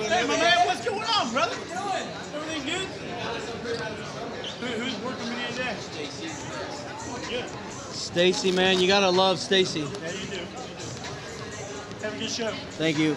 Hey, my man, what's going on, brother? Everything good? Who's working with you today? Stacy. Good. Stacy, man, you gotta love Stacy. Yeah, you do. Have a good show. Thank you.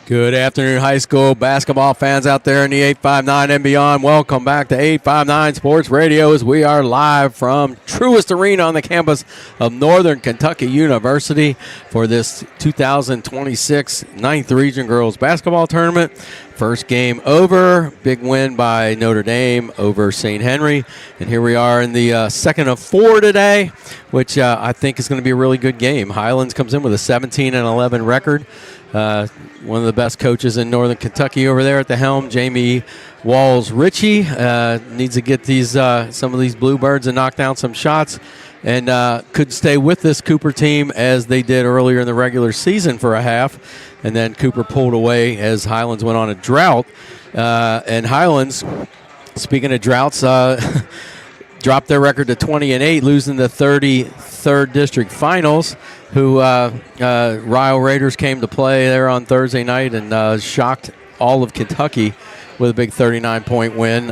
Good afternoon, high school basketball fans out there in the 859 and beyond. Welcome back to 859 Sports Radio as we are live from Truist Arena on the campus of Northern Kentucky University for this 2026 9th Region Girls Basketball Tournament. First game over, big win by Notre Dame over St. Henry. And here we are in the second of four today, which I think is going to be a really good game. Highlands comes in with a 17-11 record. One of the best coaches in Northern Kentucky over there at the helm, Jamie Walls-Ritchie, needs to get these some of these Bluebirds and knock down some shots, and could stay with this Cooper team as they did earlier in the regular season for a half, and then Cooper pulled away as Highlands went on a drought. And Highlands, speaking of droughts, dropped their record to 20-8, losing the 33rd District Finals, who Ryle Raiders came to play there on Thursday night and shocked all of Kentucky with a big 39-point win.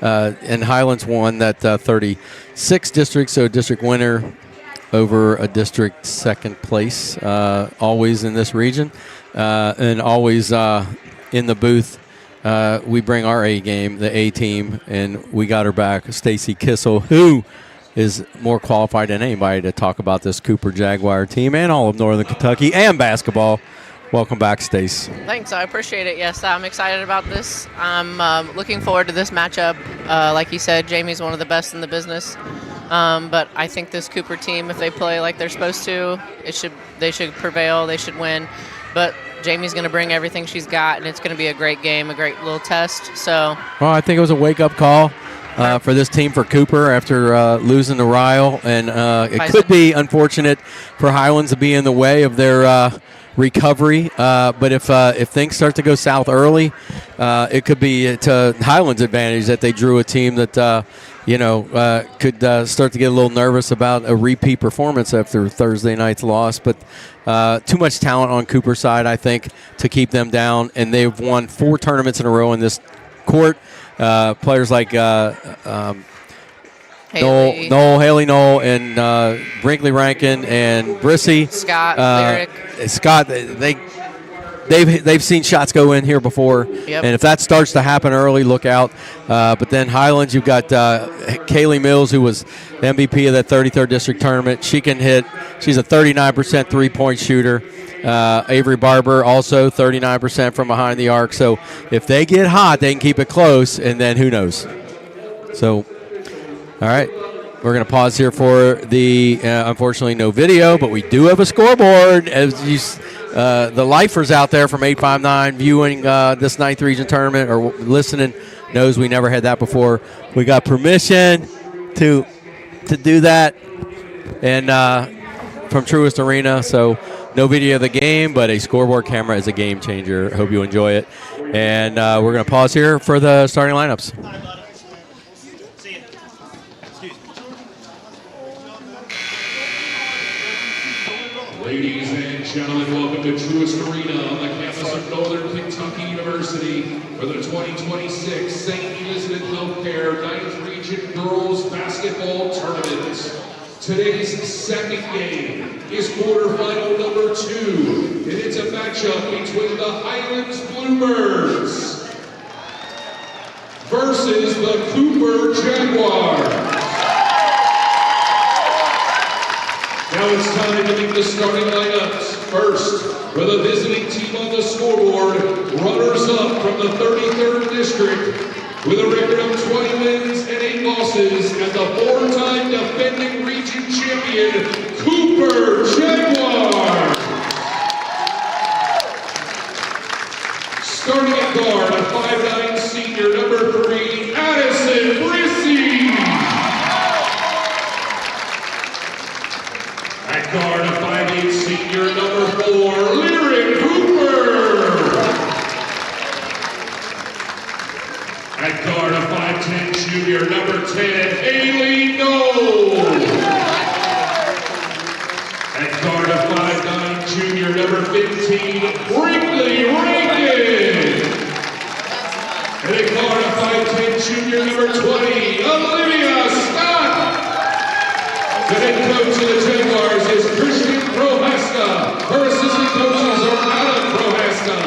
And Highlands won that 36th district, so district winner over a district second place, always in this region, and always in the booth. We bring our A game, the A team, and we got her back, Stacy Kissel, who is more qualified than anybody to talk about this Cooper Jaguar team and all of Northern Kentucky and basketball. Welcome back, Stace. Thanks, I appreciate it. Yes, I'm excited about this. I'm looking forward to this matchup. Like you said, Jamie's one of the best in the business. But I think this Cooper team, if they play like they're supposed to, they should prevail. They should win. but Jamie's going to bring everything she's got, and it's going to be a great game, a great little test. So, well, I think it was a wake-up call for this team for Cooper after losing to Ryle, and it could be unfortunate for Highlands to be in the way of their recovery. But if things start to go south early, it could be to Highlands' advantage that they drew a team that could start to get a little nervous about a repeat performance after Thursday night's loss. But too much talent on Cooper's side, I think, to keep them down. And they've won 4 tournaments in a row in this court. Players like Haley Knoll, and Brinkley Rankin and Brissy. Scott, Lyric. Scott, they've seen shots go in here before, Yep. and if that starts to happen early, look out. But then Highlands, you've got Kaylee Mills, who was the MVP of that 33rd district tournament. She can hit. She's a 39% three-point shooter. Avery Barber also 39% from behind the arc. So if they get hot, they can keep it close, and then who knows? So, all right. We're going to pause here for the, unfortunately, no video, but we do have a scoreboard. As you, the lifers out there from 859 viewing this 9th region tournament or listening knows we never had that before. We got permission to do that and from Truist Arena. So no video of the game, but a scoreboard camera is a game changer. Hope you enjoy it. And we're going to pause here for the starting lineups. Ladies and gentlemen, welcome to Truist Arena on the campus of Northern Kentucky University for the 2026 St. Elizabeth Healthcare 9th Region Girls Basketball Tournament. Today's second game is quarterfinal number 2, and it's a matchup between the Highlands Bluebirds versus the Cooper Jaguars. Now it's time to meet the starting lineups. First, for the visiting team on the scoreboard, runners-up from the 33rd District with a record of 20 wins and 8 losses, and the 4-time defending region champion, Cooper Jaguars. Starting at guard, a 5'9" senior, number 3, Addison Brissy. At guard, a 5'8" senior, number 4, Lyric Cooper. At guard, a 5'10" junior, number 10, Haley Knoll. At guard, a 5'9" junior, number 15, Brinkley Rankin. And at guard, a 5'10" junior, number 20, Olivia Scott. The head coach of the Jaguars is Christian Prohaska. Her assistant coaches are Adam Prohaska,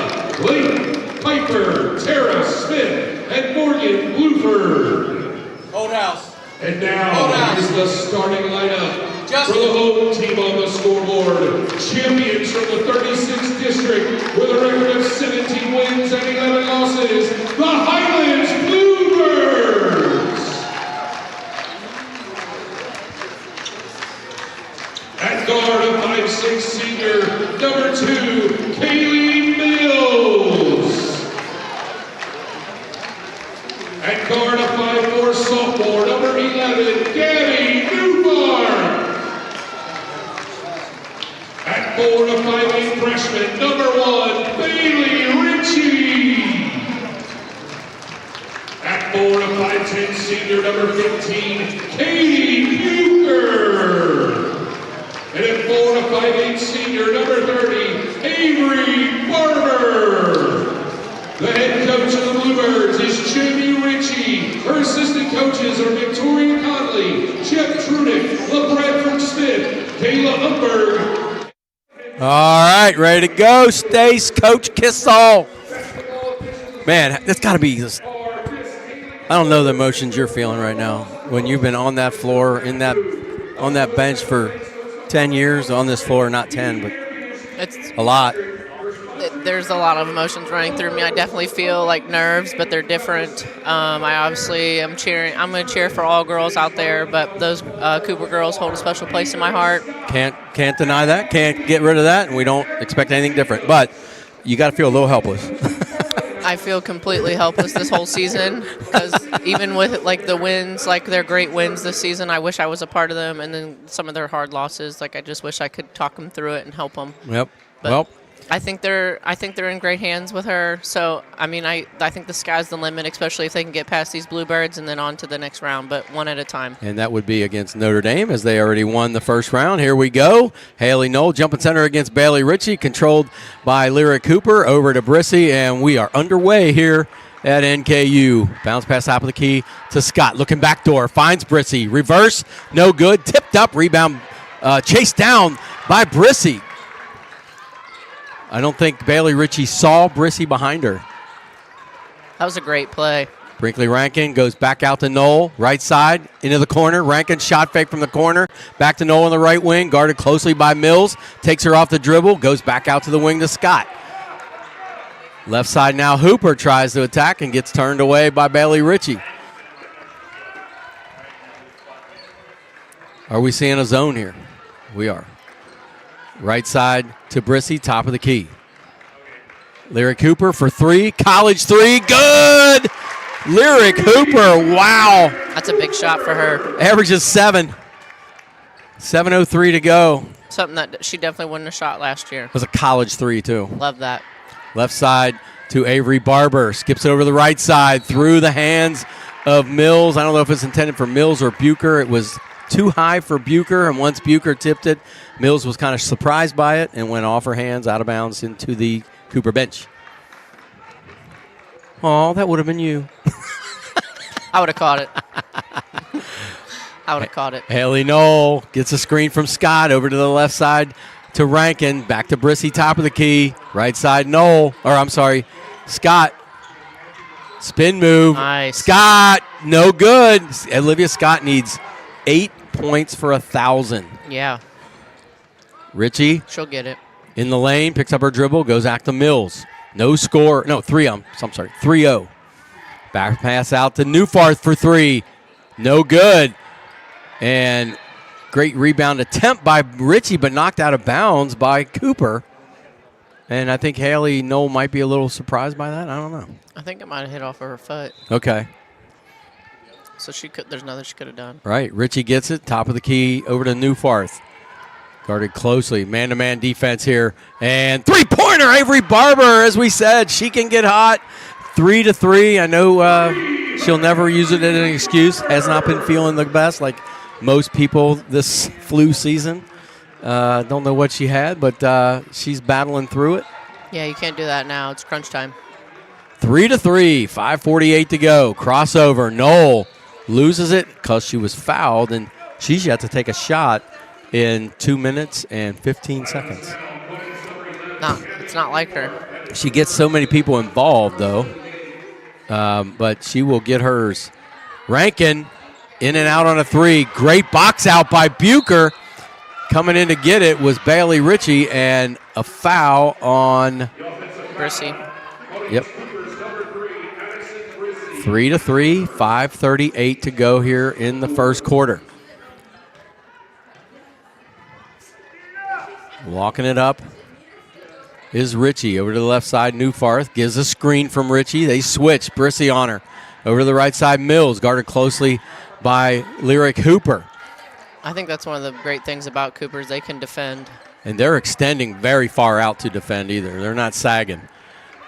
Blake Piper, Tara Smith, and Morgan Bluford. Old house. And now, here's the starting lineup for the home team on the scoreboard. Champions from the 36th District with a record of 17 wins and 11 losses, the Highlands Bluebirds. At guard, a 5'6" senior, number 2, Kaylee Mills. At guard, a 5'4" sophomore, number 11, Gabby Newbark. At forward, a 5'8" freshman, number 1, Bailey Ritchie. At forward, a 5'10" senior, number 15, Katie Bucher. And at forward, a 5'8" senior, number 30, Avery Barber. The head coach of the Bluebirds is Jamie Ritchie. Her assistant coaches are Victoria Conley, Jeff Trunick, LaBradford Smith, Kayla Humberg. All right, ready to go. Stace, Coach Kissall. Man, that's got to be just, I don't know the emotions you're feeling right now when you've been on that floor, on that bench for 10 years, on this floor, not 10, but It's a lot. There's a lot of emotions running through me. I definitely feel like nerves, but they're different. I obviously am cheering. I'm going to cheer for all girls out there, but those Cooper girls hold a special place in my heart. Can't deny that. Can't get rid of that, and we don't expect anything different. But you got to feel a little helpless. I feel completely helpless this whole season because even with like the wins, like their great wins this season, I wish I was a part of them. And then some of their hard losses, like I just wish I could talk them through it and help them. Yep. But well, I think they're in great hands with her. So I mean, I think the sky's the limit, especially if they can get past these Bluebirds and then on to the next round, but one at a time. and that would be against Notre Dame as they already won the first round. Here we go. Haley Knoll jumping center against Bailey Ritchie, controlled by Lyra Cooper over to Brissy, and we are underway here at NKU. Bounce pass top of the key to Scott. Looking backdoor, finds Brissy. Reverse, no good. Tipped up, rebound, chased down by Brissy. I don't think Bailey Ritchie saw Brissy behind her. That was a great play. Brinkley Rankin goes back out to Knoll, right side, into the corner. Rankin shot fake from the corner. Back to Knoll on the right wing, guarded closely by Mills. Takes her off the dribble, goes back out to the wing to Scott. Left side now, Hooper tries to attack and gets turned away by Bailey Ritchie. Are we seeing a zone here? We are. Right side to Brissy, top of the key. Lyric Hooper for three. College three. Good! Lyric Hooper, wow. That's a big shot for her. Averages 7. 7:03 to go. Something that she definitely wouldn't have shot last year. It was a college three, too. Love that. Left side to Avery Barber. Skips over the right side through the hands of Mills. I don't know if it's intended for Mills or Bucher. It was too high for Bucher, and once Bucher tipped it, Mills was kind of surprised by it and went off her hands, out of bounds, into the Cooper bench. Oh, that would have been you. I would have caught it. I would have caught it. Haley Knoll gets a screen from Scott over to the left side to Rankin. Back to Brissy, top of the key. Right side, Scott. Spin move. Nice. Scott, no good. Olivia Scott needs 8 points for 1,000. Yeah. Ritchie She'll get it. in the lane, picks up her dribble, goes back to Mills. No score. No, 3-0. Back pass out to Newfarth for three. No good. And great rebound attempt by Ritchie, but knocked out of bounds by Cooper. And I think Haley Knoll might be a little surprised by that. I don't know. I think it might have hit off of her foot. Okay. So there's nothing she could have done. Right. Ritchie gets it. Top of the key over to Newfarth. Guarded closely. Man-to-man defense here. And three-pointer, Avery Barber. As we said, she can get hot. 3-3. I know she'll never use it as an excuse. Has not been feeling the best like most people this flu season. Don't know what she had, but she's battling through it. Yeah, you can't do that now. It's crunch time. 3-3. 5:48 to go. Crossover. Knoll loses it because she was fouled, and she's yet to take a shot in 2 minutes and 15 seconds. No, it's not like her. She gets so many people involved, though. But she will get hers. Rankin in and out on a three. Great box out by Bucher. Coming in to get it was Bailey Ritchie, and a foul on Brissy. Yep. 3-3, 5:38 to go here in the first quarter. Walking it up is Ritchie over to the left side. Newfarth gives a screen from Ritchie. They switch. Brissy on her. Over to the right side, Mills, guarded closely by Lyric Hooper. I think that's one of the great things about Coopers. They can defend. And they're extending very far out to defend either. They're not sagging.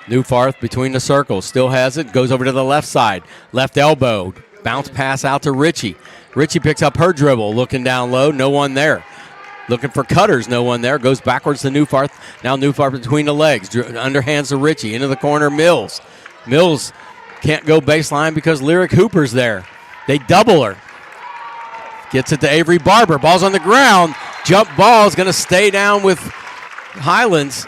Newfarth between the circles. Still has it. Goes over to the left side. Left elbow. Bounce pass out to Ritchie. Ritchie picks up her dribble. Looking down low. No one there. Looking for cutters. No one there. Goes backwards to Newfarth. Now Newfarth between the legs. Underhands to Ritchie. Into the corner, Mills. Mills can't go baseline because Lyric Hooper's there. They double her. Gets it to Avery Barber. Ball's on the ground. Jump ball is going to stay down with Highlands.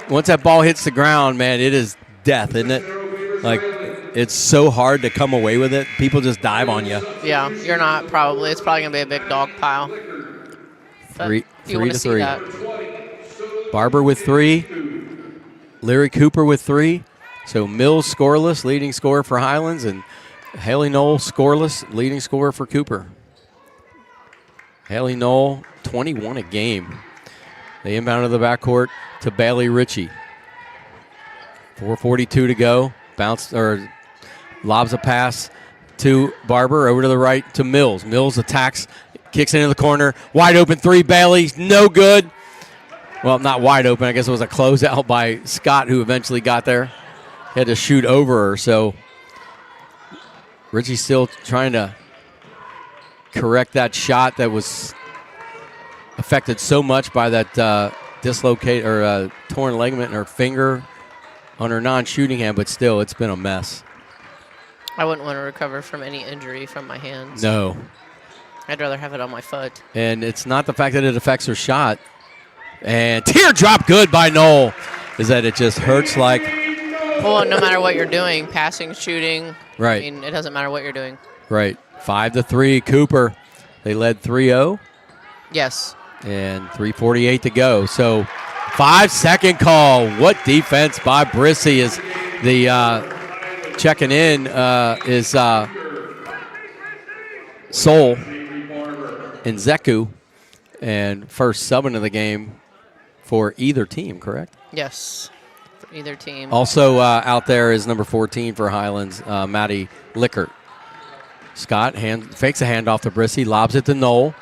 Once that ball hits the ground, man, it is death, isn't it? Like, it's so hard to come away with it. People just dive on you. Yeah, you're not probably. It's probably going to be a big dog pile. But Three you want to to see three. that. Barber with three. Larry Cooper with 3. So Mills scoreless, leading scorer for Highlands, and Haley Knoll scoreless, leading scorer for Cooper. Haley Knoll, 21 a game. They inbound to the backcourt to Bailey Ritchie. 4:42 to go. Lobs a pass to Barber, over to the right to Mills. Mills attacks, kicks into the corner. Wide open 3, Bailey, no good. Well, not wide open. I guess it was a closeout by Scott, who eventually got there. He had to shoot over her, so Ritchie's still trying to correct that shot that was affected so much by that torn ligament in her finger on her non-shooting hand, but still, it's been a mess. I wouldn't want to recover from any injury from my hands. No. I'd rather have it on my foot. And it's not the fact that it affects her shot. And teardrop good by Knoll, is that it just hurts like... Well, no matter what you're doing, passing, shooting, right. I mean, it doesn't matter what you're doing. Right. 5-3, Cooper. They led 3-0. Yes. And 3:48 to go. So 5-second call. What defense by Brissy is the checking in is Sol and Zeku, and first sub into the game for either team, correct? Yes, for either team. Also out there is number 14 for Highlands, Maddie Lickert. Scott fakes a handoff to Brissy, lobs it to Knoll.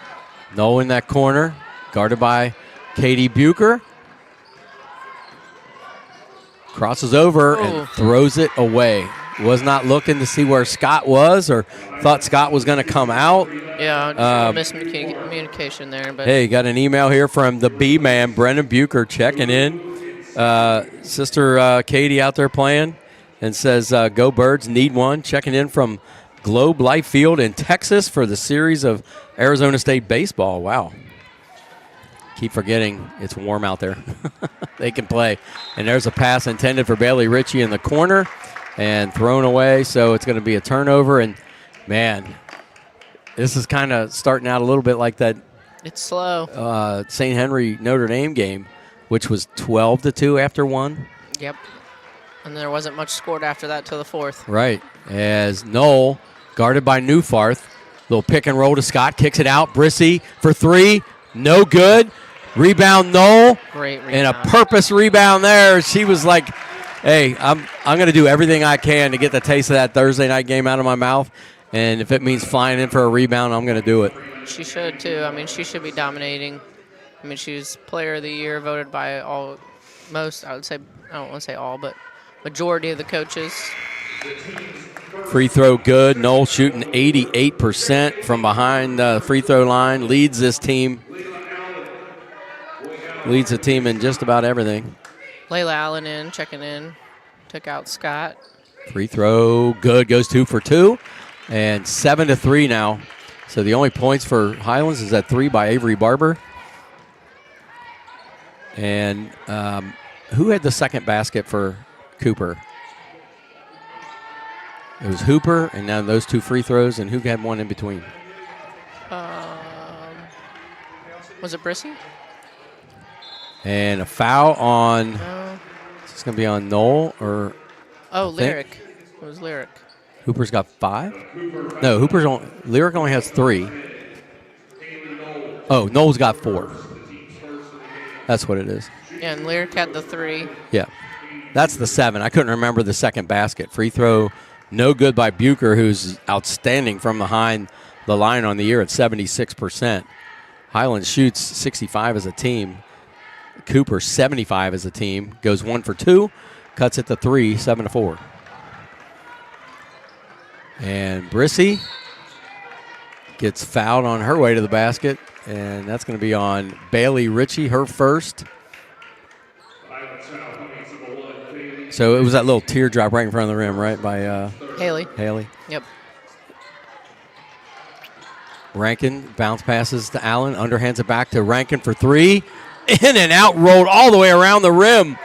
Knoll in that corner, guarded by Katie Bucher. Crosses over and throws it away. Was not looking to see where Scott was, or thought Scott was going to come out. Yeah, miscommunication there. But hey, got an email here from the B-man, Brendan Bucher, checking in. Sister Katie out there playing, and says, go Birds, need one. Checking in from Globe Life Field in Texas for the series of Arizona State baseball. Wow. Keep forgetting it's warm out there. They can play. And there's a pass intended for Bailey Ritchie in the corner and thrown away, so it's going to be a turnover. And, man, this is kind of starting out a little bit like that. It's slow. St. Henry Notre Dame game, which was 12-2 after one. Yep. And there wasn't much scored after that till the fourth. Right. As Knoll, guarded by Newfarth, little pick and roll to Scott, kicks it out. Brissy for 3, no good. Rebound Knoll. Great rebound. And a purpose rebound there. She was like, hey, I'm going to do everything I can to get the taste of that Thursday night game out of my mouth. And if it means flying in for a rebound, I'm going to do it. She should, too. I mean, she should be dominating. I mean, she's player of the year, voted by most, I would say, I don't want to say all, but majority of the coaches. Free throw good. Knoll shooting 88% from behind the free throw line. Leads the team in just about everything. Layla Allen checking in. Took out Scott. Free throw good. Goes 2 for 2. And 7-3 now. So the only points for Highlands is that 3 by Avery Barber. And who had the second basket for Cooper? It was Hooper, and now those 2 free throws, and who had one in between? Was it Brissy? And a foul on, is this going to be on Knoll or? Lyric. It was Lyric. Hooper's got 5? No, Lyric only has 3. Oh, Knoll's got 4. That's what it is. Yeah, and Lyric had the 3. Yeah, that's the 7. I couldn't remember the second basket. Free throw, no good by Bucher, who's outstanding from behind the line on the year at 76%. Highlands shoots 65 as a team. Cooper 75 as a team. Goes 1 for 2, cuts it to 3, 7-4. And Brissy gets fouled on her way to the basket, and that's going to be on Bailey Ritchie, her first. So it was that little teardrop right in front of the rim, right, by Haley. Yep. Rankin bounce passes to Allen, underhands it back to Rankin for 3. In and out, rolled all the way around the rim.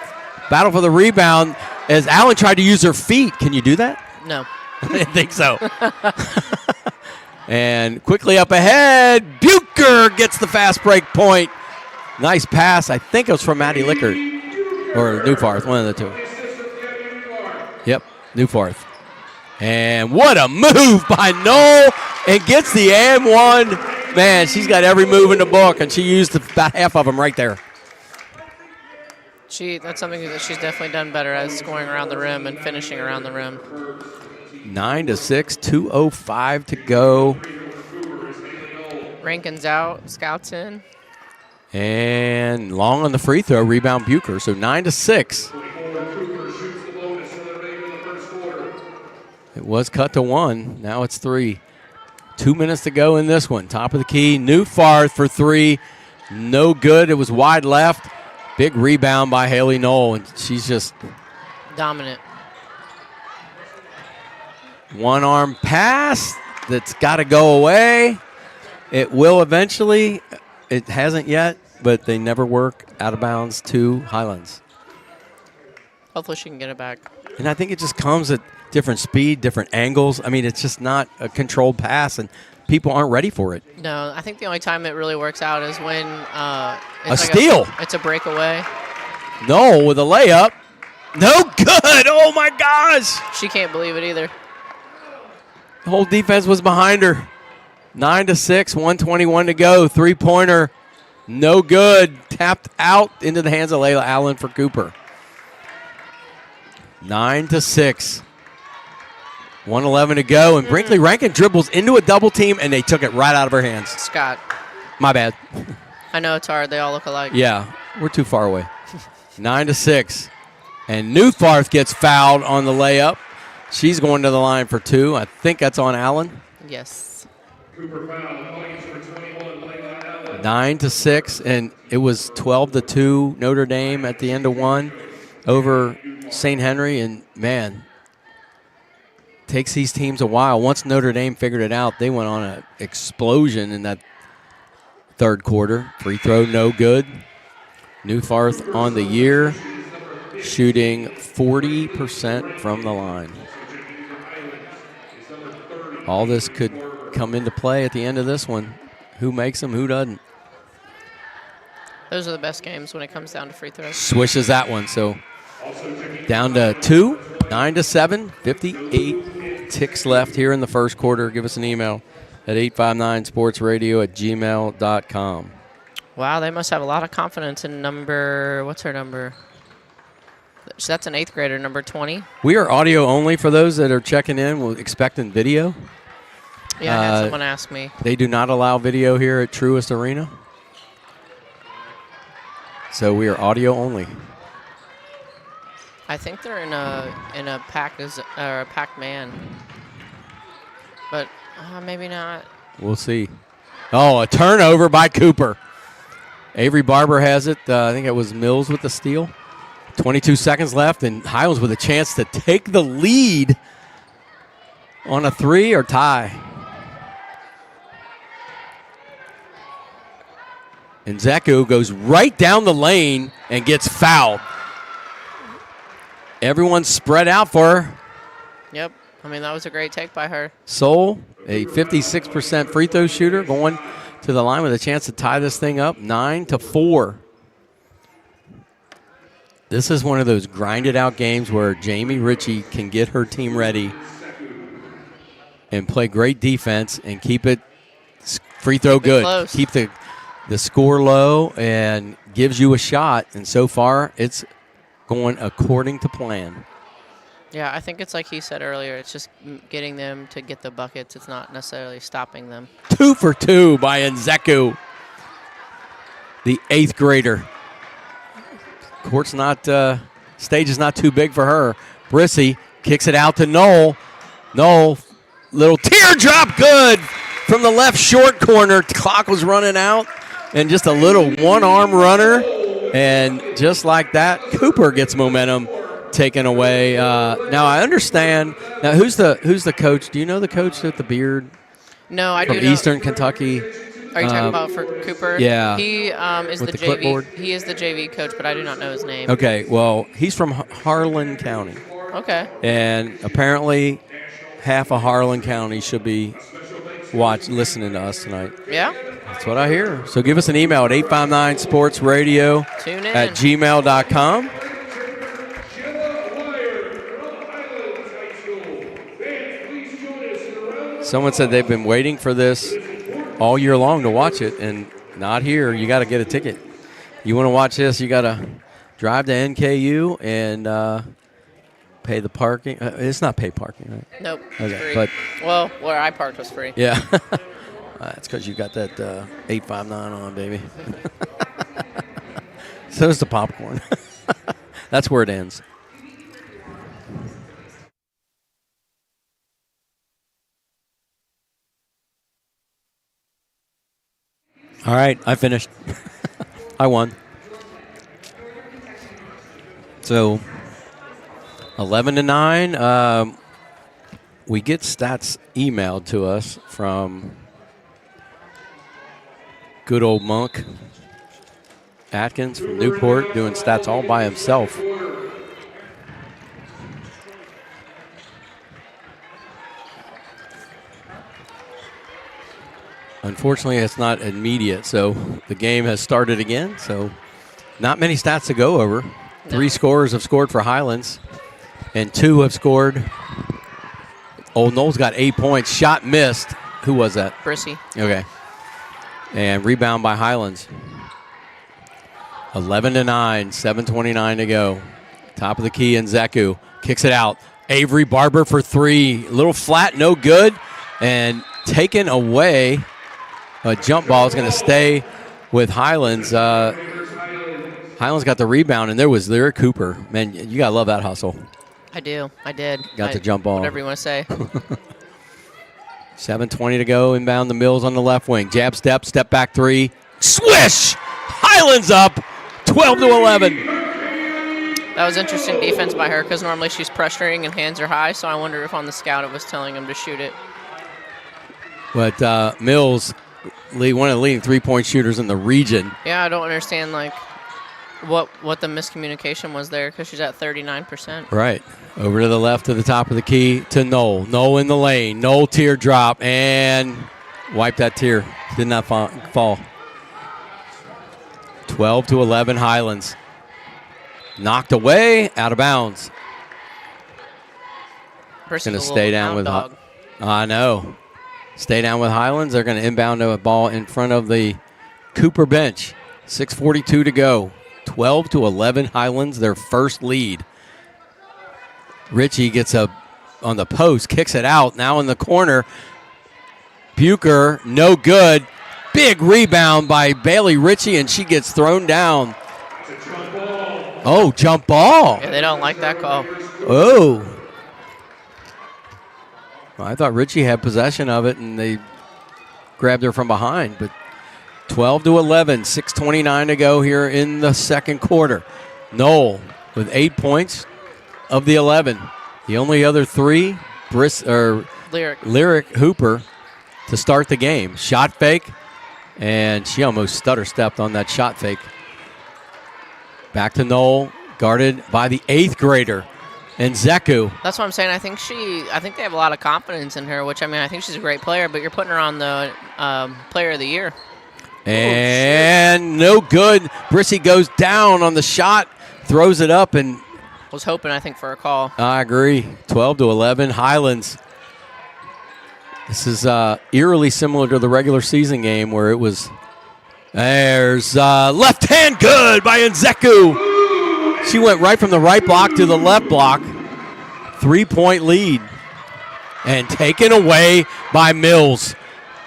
Battle for the rebound as Allen tried to use her feet. Can you do that? No. I didn't think so. And quickly up ahead, Bucher gets the fast break point. Nice pass. I think it was from Maddie Lickert. or Newfarth, one of the two. Yep, Newfarth. And what a move by Knoll, and gets the and one. Man, she's got every move in the book, and she used about half of them right there. That's something that she's definitely done better at, scoring around the rim and finishing around the rim. 9-6, 2:05 to go. Rankin's out, Scout's in. And long on the free throw, rebound Bucher. So 9-6. It was cut to 1. Now it's 3. 2 minutes to go in this one. Top of the key, Newfarth for 3. No good. It was wide left. Big rebound by Haley Knoll, and she's just dominant. One arm pass that's got to go away. It will eventually. It hasn't yet, but they never work out of bounds to Highlands. Hopefully she can get it back. And I think it just comes at different speed, different angles. I mean, it's just not a controlled pass, and people aren't ready for it. No, I think the only time it really works out is when it's a steal. It's a breakaway. No, with a layup. No good. Oh, my gosh. She can't believe it either. The whole defense was behind her. 9-6, 1:21 to go. Three-pointer, no good. Tapped out into the hands of Layla Allen for Cooper. 9-6. 1:11 to go, and Brinkley Rankin dribbles into a double team, and they took it right out of her hands. Scott. My bad. I know it's hard. They all look alike. Yeah, we're too far away. 9-6. And Newfarth gets fouled on the layup. She's going to the line for 2. I think that's on Allen. Yes. 9-6, and it was 12-2 Notre Dame at the end of 1 over St. Henry, and man, takes these teams a while. Once Notre Dame figured it out, they went on an explosion in that third quarter. Free throw, no good. Newfarth on the year, shooting 40% from the line. All this could come into play at the end of this one. Who makes them, who doesn't? Those are the best games when it comes down to free throws. Swishes that one, so down to 2, 9-7, 58 ticks left here in the first quarter. Give us an email at 859sportsradio@gmail.com. Wow, they must have a lot of confidence in what's her number? That's an 8th grader, number 20. We are audio only for those that are checking in. We're expecting video. Yeah, I had someone ask me. They do not allow video here at Truist Arena. So we are audio only. I think they're in a packed man, but maybe not. We'll see. Oh, a turnover by Cooper. Avery Barber has it. I think it was Mills with the steal. 22 seconds left, and Highlands with a chance to take the lead on a 3 or tie. And Zeku goes right down the lane and gets fouled. Everyone's spread out for her. Yep. I mean, that was a great take by her. Soule, a 56% free throw shooter, going to the line with a chance to tie this thing up, 9-4. This is one of those grinded-out games where Jamie Ritchie can get her team ready and play great defense and keep it free throw good. Close. Keep the score low and gives you a shot. And so far, it's going according to plan. Yeah, I think it's like he said earlier. It's just getting them to get the buckets. It's not necessarily stopping them. 2 for 2 by Nzeku, the 8th grader. Court's not, stage is not too big for her. Brissy kicks it out to Knoll. Knoll, little teardrop good from the left short corner. Clock was running out, and just a little one-arm runner. And just like that, Cooper gets momentum taken away. Now I understand. Now who's the coach? Do you know the coach with the beard? No, I do from know. Eastern Kentucky. Are you talking about for Cooper? Yeah. He is with the JV. clipboard? He is the JV coach, but I do not know his name. Okay, well, he's from Harlan County. Okay. And apparently half of Harlan County should be listening to us tonight. Yeah? That's what I hear. So give us an email at 859sportsradio@gmail.com. Someone said they've been waiting for this all year long to watch it, and not here. You got to get a ticket. You want to watch this, you got to drive to NKU and pay the parking. It's not pay parking, right? Nope. Okay, Free. but well, where I parked was free. yeah. That's because you got that 859 on, baby. So is the popcorn. That's where it ends. All right, I finished. I won. So 11-9. We get stats emailed to us from good old Monk Atkins from Newport, doing stats all by himself. Unfortunately, it's not immediate, so the game has started again. So not many stats to go over. No. 3 scorers have scored for Highlands, and 2 have scored. Old Knowles got 8 points. Shot missed. Who was that? Brissy. Okay. And rebound by Highlands. 11-9, 7:29 to go. Top of the key, and Zeku kicks it out. Avery Barber for 3. A little flat, no good. And taken away. A jump ball is going to stay with Highlands. Highlands got the rebound, and there was Lyric Cooper. Man, you got to love that hustle. I do. I did. Got the jump ball. Whatever you want to say. 7:20 to go. Inbound the Mills on the left wing. Jab step, step back 3. Swish! Highlands up 12-11. That was interesting defense by her because normally she's pressuring and hands are high, so I wonder if on the scout it was telling him to shoot it. But Mills, one of the leading three-point shooters in the region. Yeah, I don't understand what the miscommunication was there because she's at 39%. Right. Over to the left to the top of the key to Knoll. Knoll in the lane. Knoll teardrop and wipe that tear. Did not fall. 12-11 Highlands. Knocked away, out of bounds. Going to stay down with I know. Stay down with Highlands. They're going to inbound a ball in front of the Cooper bench. 6:42 to go. 12-11 Highlands, their first lead. Ritchie gets on the post, kicks it out. Now in the corner. Bucher, no good. Big rebound by Bailey Ritchie, and she gets thrown down. Oh, jump ball. Yeah, they don't like that call. Oh. Well, I thought Ritchie had possession of it, and they grabbed her from behind. But 12-11, 6:29 to go here in the second quarter. Knoll with 8 points of the 11. The only other 3, Lyric Hooper to start the game. Shot fake, and she almost stutter-stepped on that shot fake. Back to Knoll, guarded by the 8th grader, and Zeku. That's what I'm saying. I think they have a lot of confidence in her, which, I mean, I think she's a great player, but you're putting her on the player of the year. And no good. Brissy goes down on the shot, throws it up, and was hoping, I think, for a call. I agree. 12-11 Highlands. This is eerily similar to the regular season game where it was. There's left hand good by Nzeku. She went right from the right block to the left block. 3-point lead. And taken away by Mills.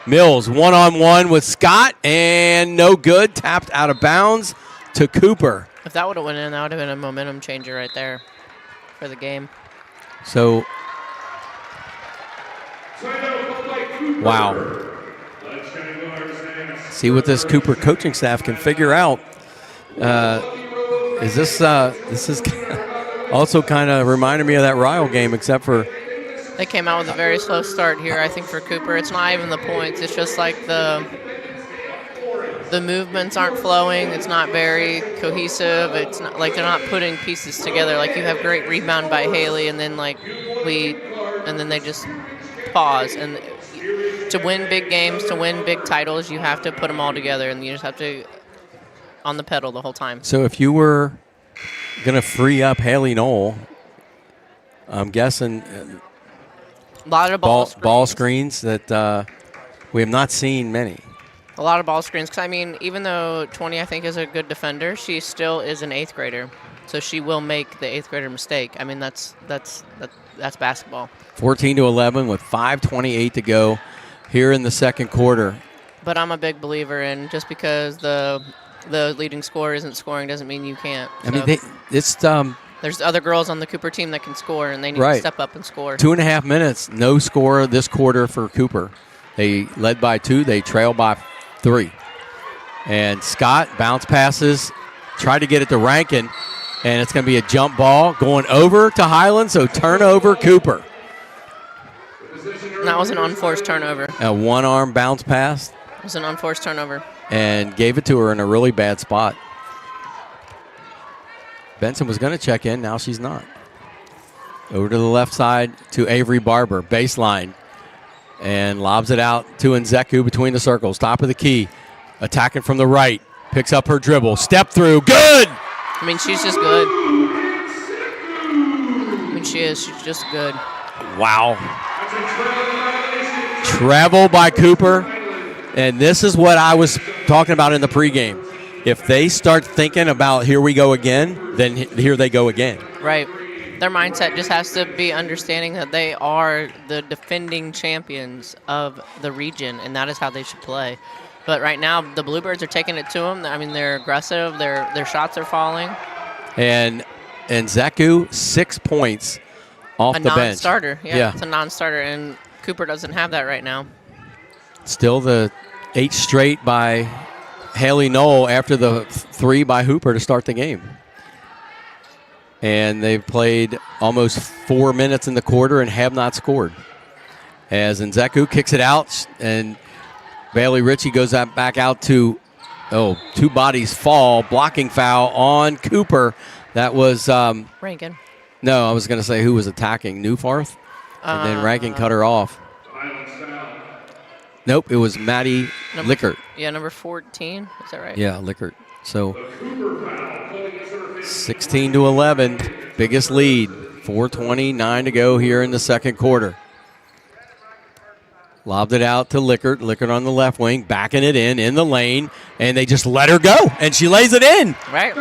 Mills one-on-one with Scott, and no good. Tapped out of bounds to Cooper. If that would have went in, that would have been a momentum changer right there for the game. So, wow. See what this Cooper coaching staff can figure out. This is also kind of reminded me of that Ryle game, except for they came out with a very slow start here, I think, for Cooper. It's not even the points. It's just like the movements aren't flowing. It's not very cohesive. It's not like they're not putting pieces together. Like you have great rebound by Haley, and then then they just pause. And to win big games, to win big titles, you have to put them all together, and you just have to on the pedal the whole time. So if you were going to free up Haley Knoll, I'm guessing A lot of ball screens that we have not seen many. A lot of ball screens. 'Cause, I mean, even though 20, I think, is a good defender, she still is an 8th grader. So she will make the 8th grader mistake. I mean, that's basketball. 14-11 with 5:28 to go here in the second quarter. But I'm a big believer in just because the leading scorer isn't scoring doesn't mean you can't. I mean, there's other girls on the Cooper team that can score, and they need to step up and score. 2.5 minutes, no score this quarter for Cooper. They led by 2. They trail by 3. And Scott bounce passes, tried to get it to Rankin, and it's going to be a jump ball going over to Highlands, so turnover Cooper. And that was an unforced turnover. A one-arm bounce pass. It was an unforced turnover. And gave it to her in a really bad spot. Benson was going to check in. Now she's not. Over to the left side to Avery Barber. Baseline. And lobs it out to Nzeku between the circles. Top of the key. Attacking from the right. Picks up her dribble. Step through. Good! I mean, she's just good. I mean, she is. She's just good. Wow. Travel by Cooper. And this is what I was talking about in the pregame. If they start thinking about here we go again, then here they go again. Right. Their mindset just has to be understanding that they are the defending champions of the region, and that is how they should play. But right now, the Bluebirds are taking it to them. I mean, they're aggressive. Their shots are falling. And Zeku, 6 points off the bench. A non-starter. Yeah, it's a non-starter, and Cooper doesn't have that right now. Still the 8 straight by Haley Knoll after the 3 by Hooper to start the game. And they've played almost 4 minutes in the quarter and have not scored. As Nzeku kicks it out, and Bailey Ritchie goes back out to, 2 bodies fall, blocking foul on Cooper. That was Rankin. No, I was going to say who was attacking, Newfarth, and then Rankin cut her off. Nope, it was Maddie Lickert. Yeah, number 14. Is that right? Yeah, Lickert. So 16-11, biggest lead. 4:29 to go here in the second quarter. Lobbed it out to Lickert. Lickert on the left wing, backing it in the lane, and they just let her go, and she lays it in. Right.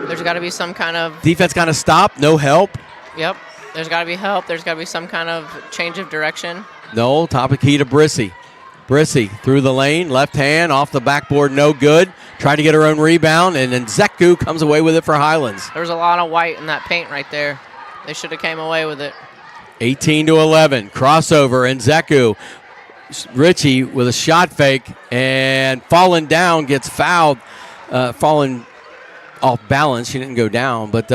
There's got to be some kind of... Defense got to stop, no help. Yep. There's got to be help. There's got to be some kind of change of direction. No, top of key to Brissy. Brissy through the lane, left hand, off the backboard, no good. Tried to get her own rebound, and then Zeku comes away with it for Highlands. There was a lot of white in that paint right there. They should have came away with it. 18-11, crossover, and Zeku. Ritchie with a shot fake, and falling down, gets fouled, falling off balance. She didn't go down, but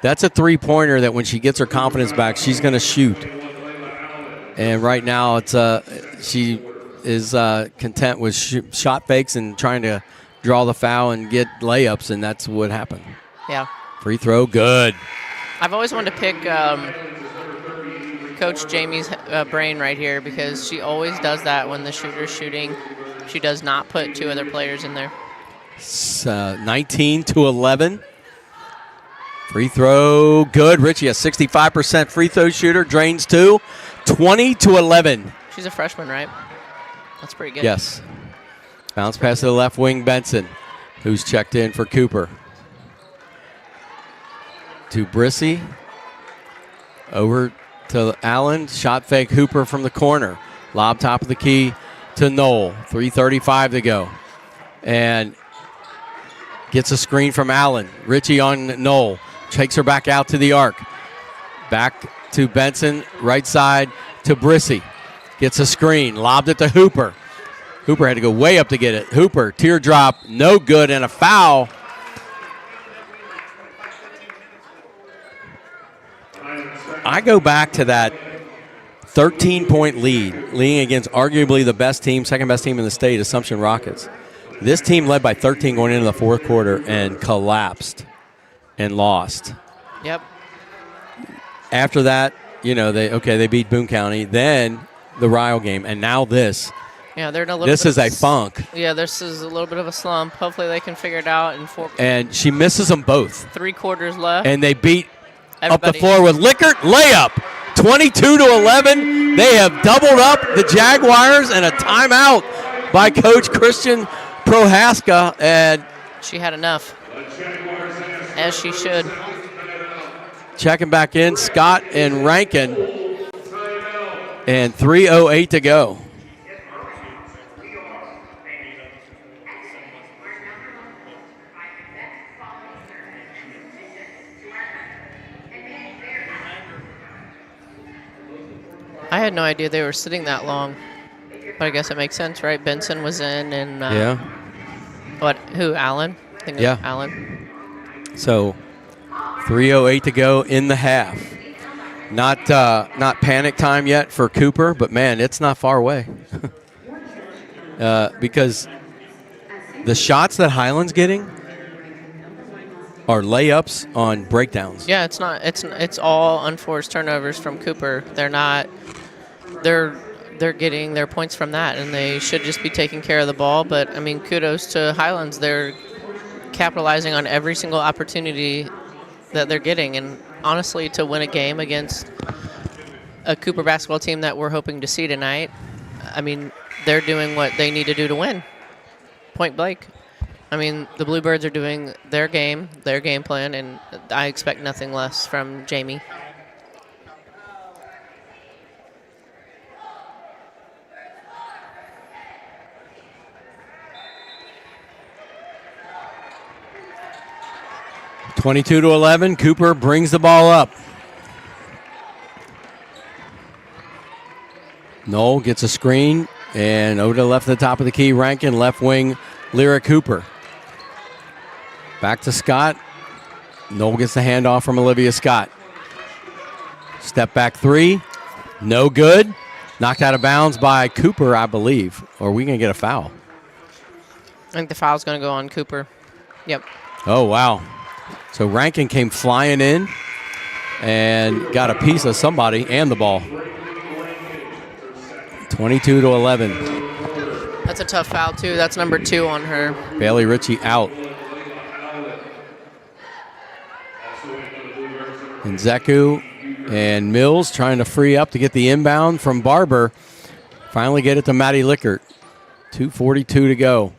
that's a three-pointer that when she gets her confidence back, she's going to shoot. And right now, it's she is content with shot fakes and trying to draw the foul and get layups, and that's what happened. Yeah. Free throw, good. I've always wanted to pick Coach Jamie's brain right here because she always does that when the shooter's shooting. She does not put 2 other players in there. 19-11. Free throw, good. Ritchie, a 65% free throw shooter, drains 2. 20-11. She's a freshman, right? That's pretty good. Yes. Bounce pass to the left wing, Benson, who's checked in for Cooper. To Brissy. Over to Allen. Shot fake Hooper from the corner. Lob top of the key to Knoll. 3:35 to go. And gets a screen from Allen. Ritchie on Knoll. Takes her back out to the arc. Back to Benson. Right side to Brissy. Gets a screen. Lobbed it to Hooper. Hooper had to go way up to get it. Hooper, teardrop, no good, and a foul. I go back to that 13-point lead, leading against arguably the best team, second best team in the state, Assumption Rockets. This team led by 13 going into the fourth quarter and collapsed and lost. Yep. After that, they beat Boone County, then the Ryle game, and now this. Yeah, they're in a little. This is a funk. Yeah, this is a little bit of a slump. Hopefully, they can figure it out in 4. And she misses them both. 3 quarters left. And they beat everybody. Up the floor with Lickert layup. 22 to 11. They have doubled up the Jaguars, and a timeout by Coach Christian Prohaska. And She had enough, as she should. checking back in, Scott and Rankin, and 3:08 to go. I had no idea they were sitting that long, but I guess it makes sense, right? Benson was in, and Yeah. Who? Allen? I think it was Yeah. Allen. So 3:08 to go in the half. Not panic time yet for Cooper, but man, it's not far away. Because the shots that Highlands getting are layups on breakdowns. Yeah, it's not. It's all unforced turnovers from Cooper. They're not. They're getting their points from that, and they should just be taking care of the ball. But I mean, kudos to Highlands. They're capitalizing on every single opportunity that they're getting, and honestly, to win a game against a Cooper basketball team that we're hoping to see tonight, I mean, they're doing what they need to do to win. Point blank. I mean, the Bluebirds are doing their game plan, and I expect nothing less from Jamie. $22 to 11. Cooper brings the ball up. Knoll gets a screen, and over to the left of the top of the key, Rankin, left wing, Lyra Cooper. Back to Scott. Knoll gets the handoff from Olivia Scott. Step back three. No good. Knocked out of bounds by Cooper, I believe. Or are we going to get a foul? I think the foul's going to go on Cooper. Yep. Oh, wow. So Rankin came flying in and got a piece of somebody and the ball. 22 to 11. That's a tough foul, too. That's number 2 on her. Bailey Ritchie out. And Zeku and Mills trying to free up to get the inbound from Barber. Finally get it to Maddie Lickert. 2:42 to go.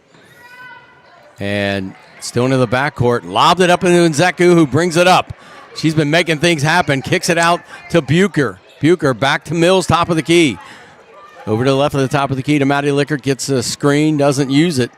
And still into the backcourt. Lobbed it up into Nzeku, who brings it up. She's been making things happen. Kicks it out to Bucher. Bucher back to Mills, top of the key. Over to the left of the top of the key to Maddie Lickert. Gets a screen, doesn't use it.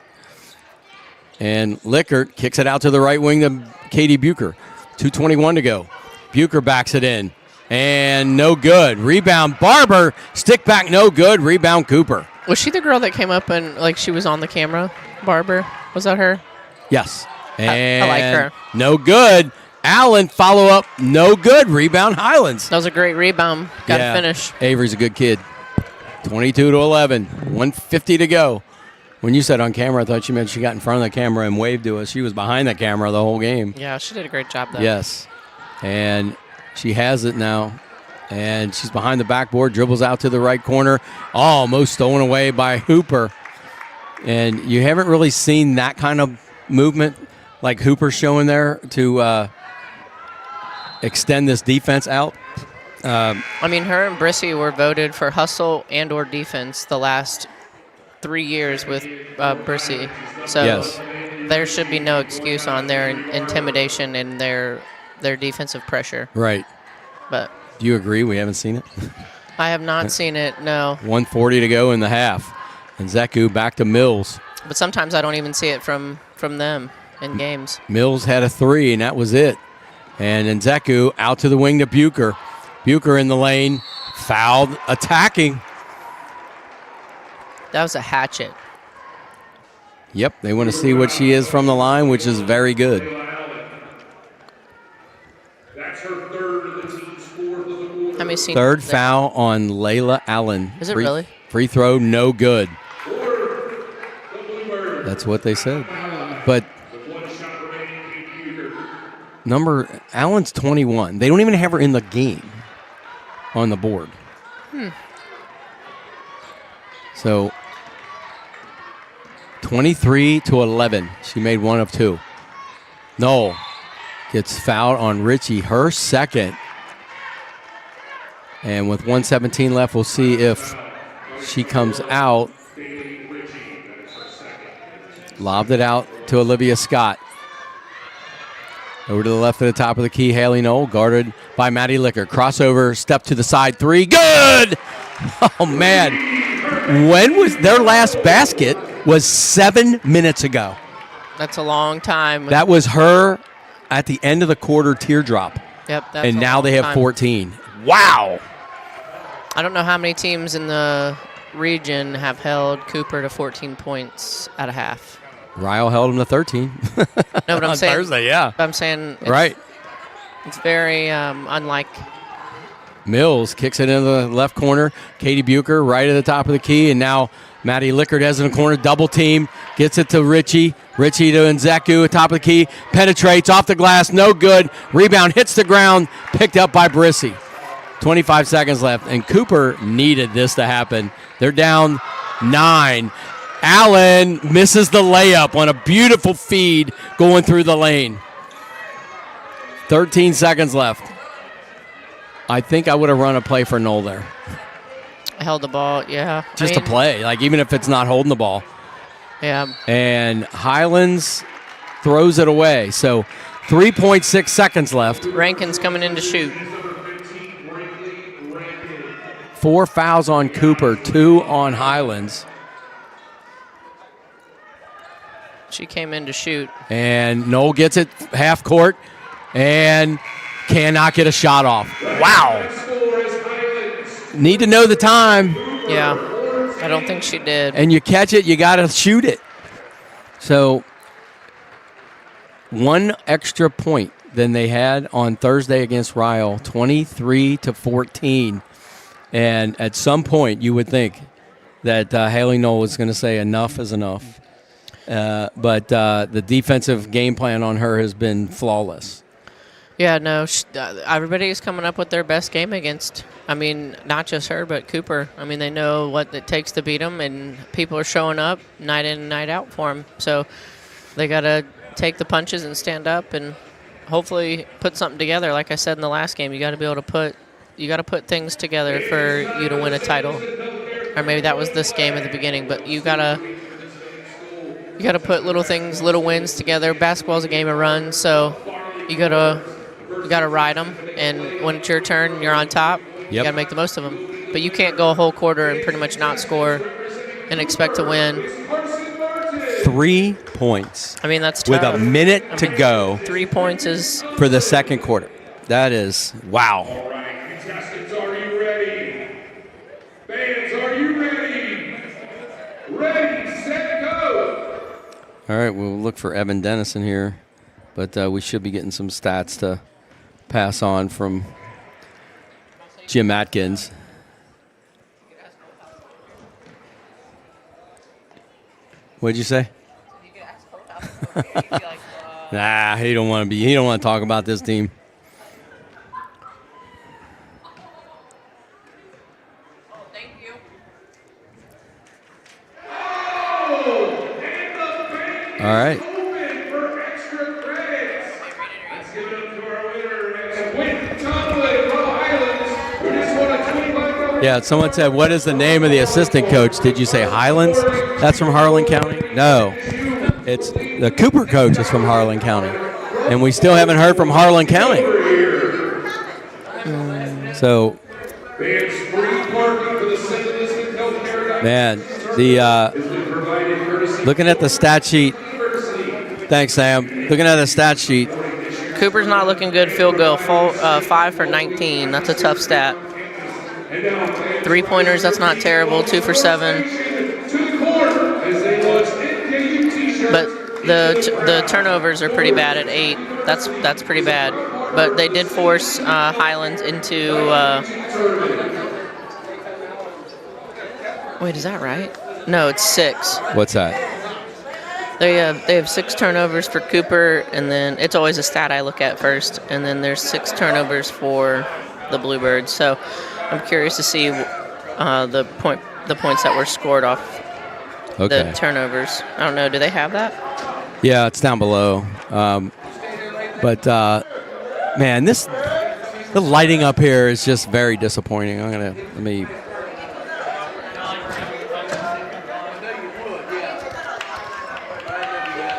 And Lickert kicks it out to the right wing to Katie Bucher. 2:21 to go. Bucher backs it in. And no good. Rebound Barber. Stick back, no good. Rebound Cooper. Was she the girl that came up and, like, she was on the camera? Barber? Was that her? Yes. I like her. No good. Allen follow up. No good. Rebound Highlands. That was a great rebound. Got to finish. Avery's a good kid. 22 to 11. 1:50 to go. When you said on camera, I thought you meant she got in front of the camera and waved to us. She was behind the camera the whole game. Yeah, she did a great job, though. Yes. And she has it now. And she's behind the backboard, dribbles out to the right corner. Almost stolen away by Hooper. And you haven't really seen that kind of movement like Hooper's showing there to extend this defense out. I mean, her and Brissy were voted for hustle and or defense the last 3 years with Brissy. So Yes. there should be no excuse on their intimidation and their defensive pressure. Right. But Do you agree? We haven't seen it. I have not seen it, no. 1:40 to go in the half. And Zeku back to Mills. But sometimes I don't even see it from them in games. Mills had a three, and that was it. And then Zeku out to the wing to Bucher. Bucher in the lane, fouled, attacking. That was a hatchet. Yep, they want to see what she is from the line, which is very good. That's her third of the team's fourth of the quarter. How many seniors Third there? foul on Layla Allen. Is it really? Free throw, no good. That's what they said. But Allen's 21. They don't even have her in the game on the board. So 23 to 11. She made one of two. Knoll gets fouled on Ritchie, her second. And with 1:17 left, we'll see if she comes out. Lobbed it out to Olivia Scott. Over to the left of the top of the key, Haley Knoll, guarded by Maddie Licker. Crossover, step to the side, three, good! Oh, man. When was their last basket? Was 7 minutes ago. That's a long time. That was her at the end of the quarter teardrop. Yep. That's And a now long they have time. 14. Wow. I don't know how many teams in the region have held Cooper to 14 points at a half. Ryle held him to 13. No, but I'm On saying Thursday, yeah. I'm saying Right. It's very unlike. Mills kicks it into the left corner. Katie Bucher right at the top of the key, and now Maddie Lickard has in the corner, double team, gets it to Richie. Richie to Nzeku at top of the key, penetrates off the glass, no good. Rebound hits the ground, picked up by Brissy. 25 seconds left, and Cooper needed this to happen. They're down 9. Allen misses the layup on a beautiful feed going through the lane. 13 seconds left. I think I would have run a play for Knoll there. I held the ball, yeah. Just a play, like even if it's not holding the ball. Yeah. And Highlands throws it away. So 3.6 seconds left. Rankin's coming in to shoot. 4 fouls on Cooper, 2 on Highlands. She came in to shoot. And Knoll gets it half court and cannot get a shot off. Wow. Need to know the time. Yeah. I don't think she did. And you catch it, you got to shoot it. So 1 extra point than they had on Thursday against Ryle, 23-14. And at some point, you would think that Haley Knoll was going to say enough is enough. But the defensive game plan on her has been flawless. Yeah, no, everybody's coming up with their best game against, I mean, not just her, but Cooper. I mean, they know what it takes to beat them, and people are showing up night in and night out for them. So they got to take the punches and stand up and hopefully put something together. Like I said in the last game, you got to be able to put things together for you to win a title. Or maybe that was this game at the beginning, but you got to put little things, little wins together. Basketball's a game of runs, so you got to ride them, and when it's your turn, you're on top. You got to make the most of them. But you can't go a whole quarter and pretty much not score and expect to win. 3 points. I mean, that's tough. With a minute to go. 3 points is for the second quarter. That is wow. All right, contestants, are you ready? Fans, are you ready? Ready, set, go. All right, we'll look for Evan Dennison here, but we should be getting some stats to pass on from Jim Atkins. What'd you say? Nah, he don't want to talk about this team. Thank you. All right. Yeah, someone said, what is the name of the assistant coach? Did you say Highlands? That's from Harlan County? No. It's the Cooper coach is from Harlan County. And we still haven't heard from Harlan County. So, man, looking at the stat sheet. Thanks, Sam. Looking at the stat sheet. Cooper's not looking good field goal. 5 for 19. That's a tough stat. 3-pointers, that's not terrible. 2 for 7. But the turnovers are pretty bad at 8. That's pretty bad. But they did force Highlands into. Wait, is that right? No, it's 6. What's that? They have 6 turnovers for Cooper, and then it's always a stat I look at first, and then there's 6 turnovers for the Bluebirds. So I'm curious to see the points that were scored off the turnovers. I don't know. Do they have that? Yeah, it's down below. But man, this The lighting up here is just very disappointing. Let me.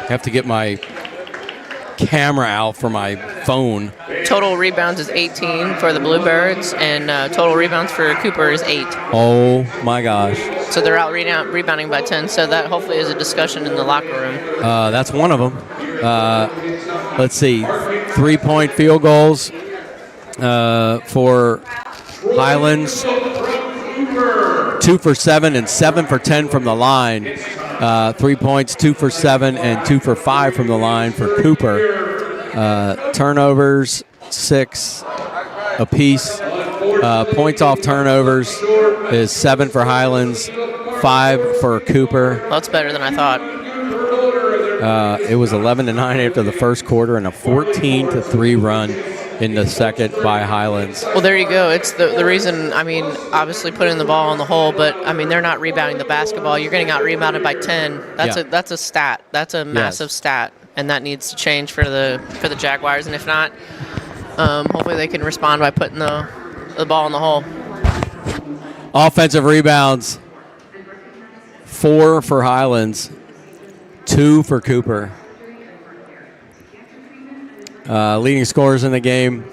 Have to get my camera out for my phone. Total rebounds is 18 for the Bluebirds, and total rebounds for Cooper is 8. Oh my gosh. So they're out rebounding by 10. So that hopefully is a discussion in the locker room. That's one of them. Let's see. 3-point field goals for Highlands. 2 for 7 and 7 for 10 from the line. 3 points, 2 for 7 and 2 for 5 from the line for Cooper. Turnovers, 6 apiece. Points off turnovers is 7 for Highlands, 5 for Cooper. Well, that's better than I thought. It was 11-9 after the first quarter and a 14-3 run in the second by Highlands. Well, there you go. It's the reason, I mean, obviously putting the ball on the hole, but, I mean, they're not rebounding the basketball. You're getting out-rebounded by 10. That's a stat. That's a massive stat, and that needs to change for the Jaguars. And if not, hopefully they can respond by putting the ball in the hole. Offensive rebounds, 4 for Highlands, 2 for Cooper. Leading scorers in the game,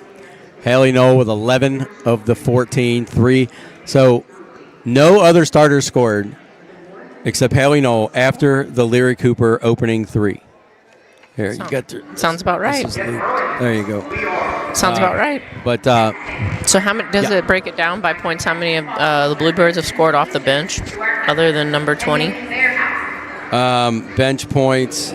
Haley Knoll with 11 of the 14, 3. So no other starters scored except Haley Knoll after the Leary Cooper opening 3. Here, you got sounds about right. There you go. Sounds about right. But so how many does it break it down by points? How many of the Bluebirds have scored off the bench, other than number 20? Bench points.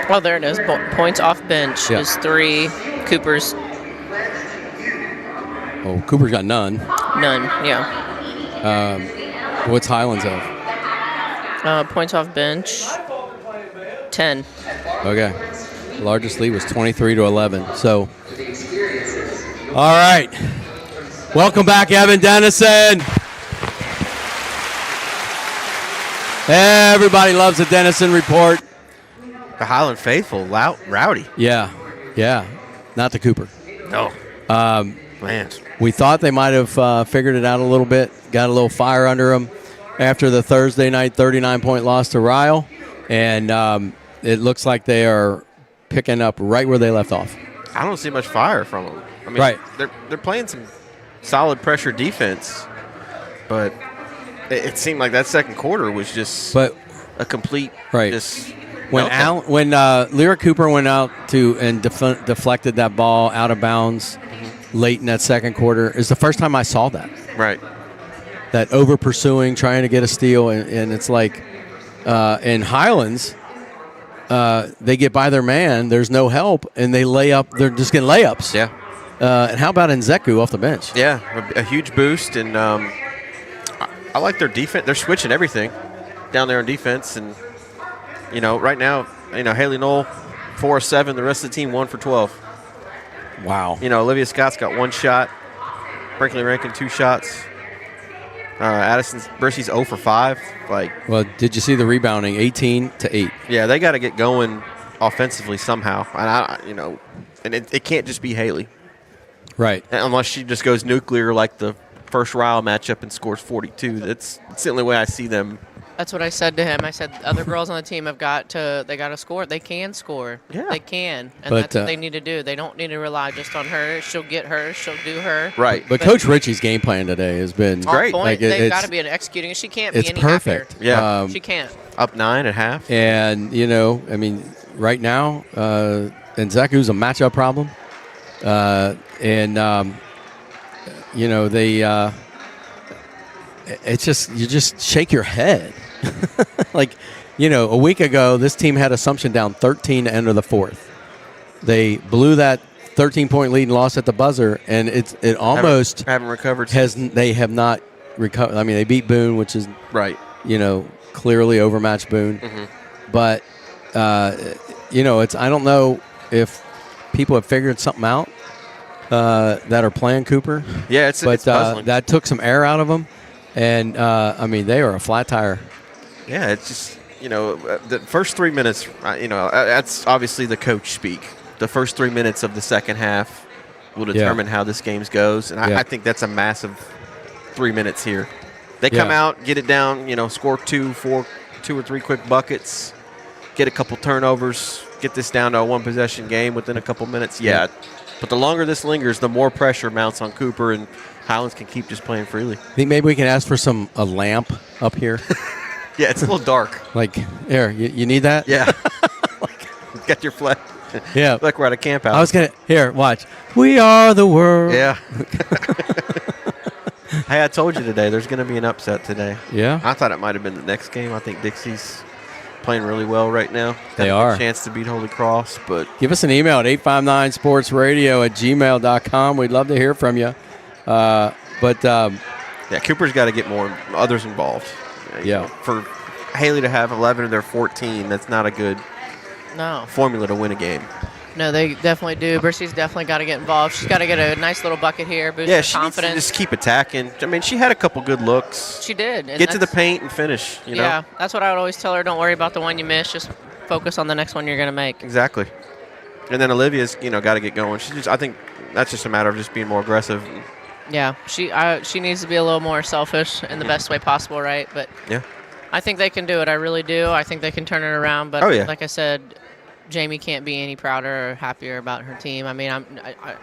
Oh, there it is. Points off bench is 3. Cooper's. Oh, Cooper's got none. None. Yeah. What's Highlands have? Points off bench, 10. Okay. The largest lead was 23-11. So, all right. Welcome back, Evan Dennison. Everybody loves the Dennison Report. The Highland faithful, rowdy. Yeah. Not the Cooper. No. Man. We thought they might have figured it out a little bit, got a little fire under them after the Thursday night 39-point loss to Ryle, and it looks like they are picking up right where they left off. I don't see much fire from them. I mean, right. They're playing some solid pressure defense, but it seemed like that second quarter was just a complete just when Lyra Cooper went out and deflected that ball out of bounds late in that second quarter is the first time I saw that. Right. That over pursuing, trying to get a steal, and it's like in Highlands, they get by their man. There's no help, and they lay up. They're just getting layups. Yeah. And how about Nzeku off the bench? Yeah, a huge boost, and I like their defense. They're switching everything down there on defense, and right now, Haley Knoll 4 of 7. The rest of the team 1 for 12. Wow. Olivia Scott's got 1 shot. Brinkley Rankin 2 shots. Addison Brissy's 0 for 5. Well, did you see the rebounding? 18-8. Yeah, they got to get going offensively somehow, and and it can't just be Haley, right? Unless she just goes nuclear like the first Ryle matchup and scores 42. That's the only way I see them. That's what I said to him. I said other girls on the team they got to score. They can score. Yeah. They can. And that's what they need to do. They don't need to rely just on her. She'll get her. She'll do her. Right. But Coach Ritchie's game plan today has been great. They've got to be executing. She can't be any perfect. happier. Yeah. She can't. Up 9 at half. And, right now, Nzeku's a matchup problem. It's just, you just shake your head. A week ago, this team had Assumption down 13 to enter the fourth. They blew that 13-point lead and lost at the buzzer, and it almost haven't recovered. They have not recovered. I mean, they beat Boone, which is right. Clearly overmatched Boone, but it's. I don't know if people have figured something out that are playing Cooper. Yeah, it's puzzling. That took some air out of them. And, they are a flat tire. Yeah, it's just, the first 3 minutes, that's obviously the coach speak. the first 3 minutes of the second half will determine how this game goes. And I think that's a massive 3 minutes here. They come out, get it down, score 2 or 3 quick buckets, get a couple turnovers, get this down to a one-possession game within a couple minutes. Yeah. But the longer this lingers, the more pressure mounts on Cooper, and Highlands can keep just playing freely. Think maybe we can ask for a lamp up here? Yeah, it's a little dark. Like, here, you need that? Yeah. Get your flag. Yeah. Like we're at a camp out. I was going to, here, watch. We are the world. Yeah. Hey, I told you today, there's going to be an upset today. Yeah? I thought it might have been the next game. I think Dixie's playing really well right now. They Got a are. good chance to beat Holy Cross, but Give us an email at 859sportsradio@gmail.com. We'd love to hear from you. yeah, Cooper's got to get more others involved. Yeah. For Haley to have 11 of their 14, that's not a good No. formula to win a game. No, they definitely do. Brissy's definitely got to get involved. She's got to get a nice little bucket here, boost her She needs to confidence. just keep attacking. I mean, she had a couple good looks. She did. and Get to the that's- paint and finish, you know? Yeah, that's what I would always tell her. Don't worry about the one you missed. Just focus on the next one you're going to make. Exactly. And then Olivia's, got to get going. I think that's just a matter of just being more aggressive. Yeah, she needs to be a little more selfish in the best way possible, right? But Yeah. I think they can do it. I really do. I think they can turn it around. But Oh, yeah. like I said, Jamie can't be any prouder or happier about her team. I mean,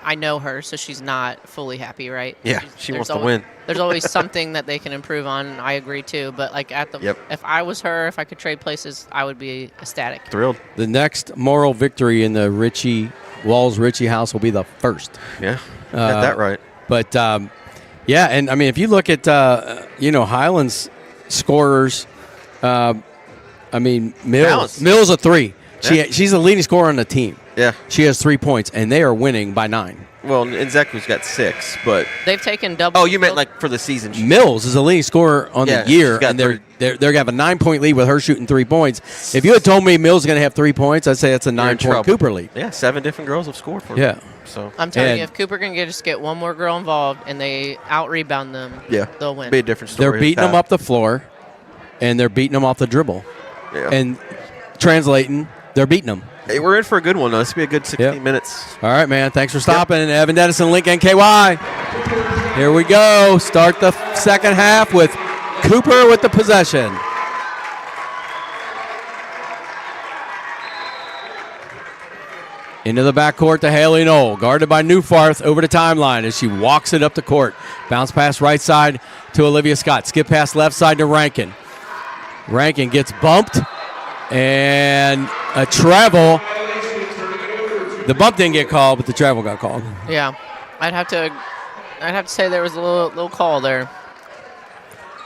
I know her, so she's not fully happy, right? Yeah, she There's wants to always- win. There's always something that they can improve on. I agree too. But like if I was her, if I could trade places, I would be ecstatic. Thrilled. The next moral victory in the Walls-Ritchie house will be the first. Yeah, got that right. But, yeah, and, I mean, if you look at, Highlands scorers, Mills a 3. She's the leading scorer on the team. Yeah. She has 3 points, and they are winning by 9. Well, Nzeku's got 6, but They've taken double. oh, you meant like for the season? Mills is the leading scorer on Yeah, the year, she's got and they're going to have a 9-point lead with her shooting 3 points. If you had told me Mills is going to have 3 points, I'd say it's a You're in 9-point trouble. Cooper lead. Yeah, 7 different girls have scored for Yeah. them. So I'm telling And- you, if Cooper can just get one more girl involved and they out-rebound them, yeah, they'll win. Be a different story. They're beating them up the floor, and they're beating them off the dribble. Yeah. And translating, they're beating them. Hey, we're in for a good one, though. This will be a good 16 minutes. All right, man. Thanks for stopping. Evan Dennison, Link NKY. Here we go. Start the second half with Cooper with the possession. Into the backcourt to Haley Knoll. Guarded by Newfarth over the timeline as she walks it up the court. Bounce pass right side to Olivia Scott. Skip pass left side to Rankin. Rankin gets bumped. And a travel. The bump didn't get called, but the travel got called. Yeah, I'd have to say there was a little call there.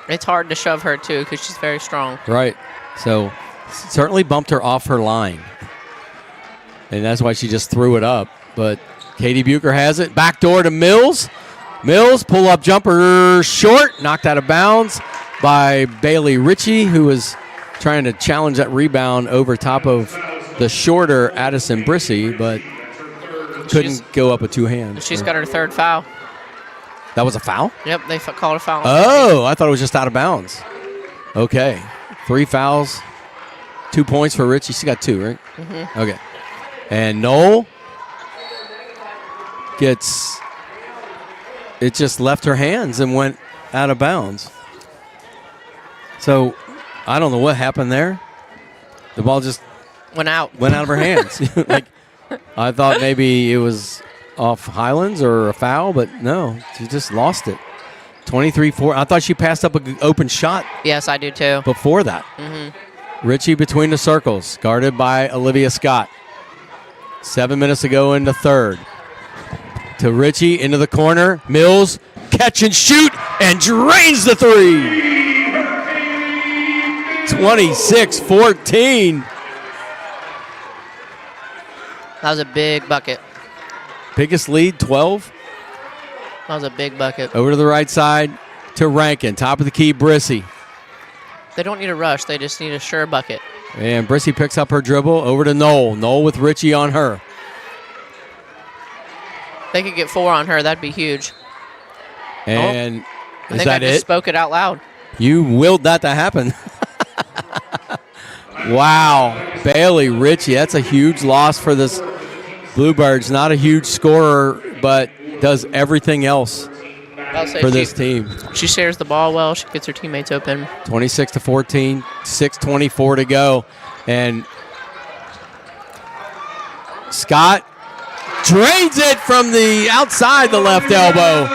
It's hard to shove her too because she's very strong. Right. So certainly bumped her off her line. And that's why she just threw it up. But Katie Bucher has it. Back door to Mills. Mills, pull-up jumper short. Knocked out of bounds by Bailey Ritchie, who was trying to challenge that rebound over top of the shorter Addison Brissy, but couldn't go up with 2 hands. She's got her 3rd foul. That was a foul? Yep, they called a foul. Oh, I thought it was just out of bounds. Okay. 3 fouls, 2 points for Ritchie. She got 2, right? Mm-hmm. Okay. And Knoll gets – it just left her hands and went out of bounds. So I don't know what happened there. The ball just Went out of her hands. Like, I thought maybe it was off Highlands or a foul, but no, she just lost it. 23-4. I thought she passed up an open shot Yes, I do too. before that. Mm-hmm. Ritchie between the circles, guarded by Olivia Scott. 7 minutes to go in the third. To Ritchie, into the corner. Mills, catch and shoot, and drains the 3. 26-14. That was a big bucket. Biggest lead, 12. That was a big bucket. Over to the right side to Rankin. Top of the key, Brissy. They don't need a rush. They just need a sure bucket. And Brissy picks up her dribble over to Knoll. Knoll with Ritchie on her. They could get 4 on her. That'd be huge. And I is think I that just it? spoke it out loud. You willed that to happen. Wow. Bailey Ritchie, that's a huge loss for this Bluebirds, not a huge scorer, but does everything else for this team. She shares the ball well. She gets her teammates open. 26-14, 6:24 to go. And Scott drains it from the outside the left elbow.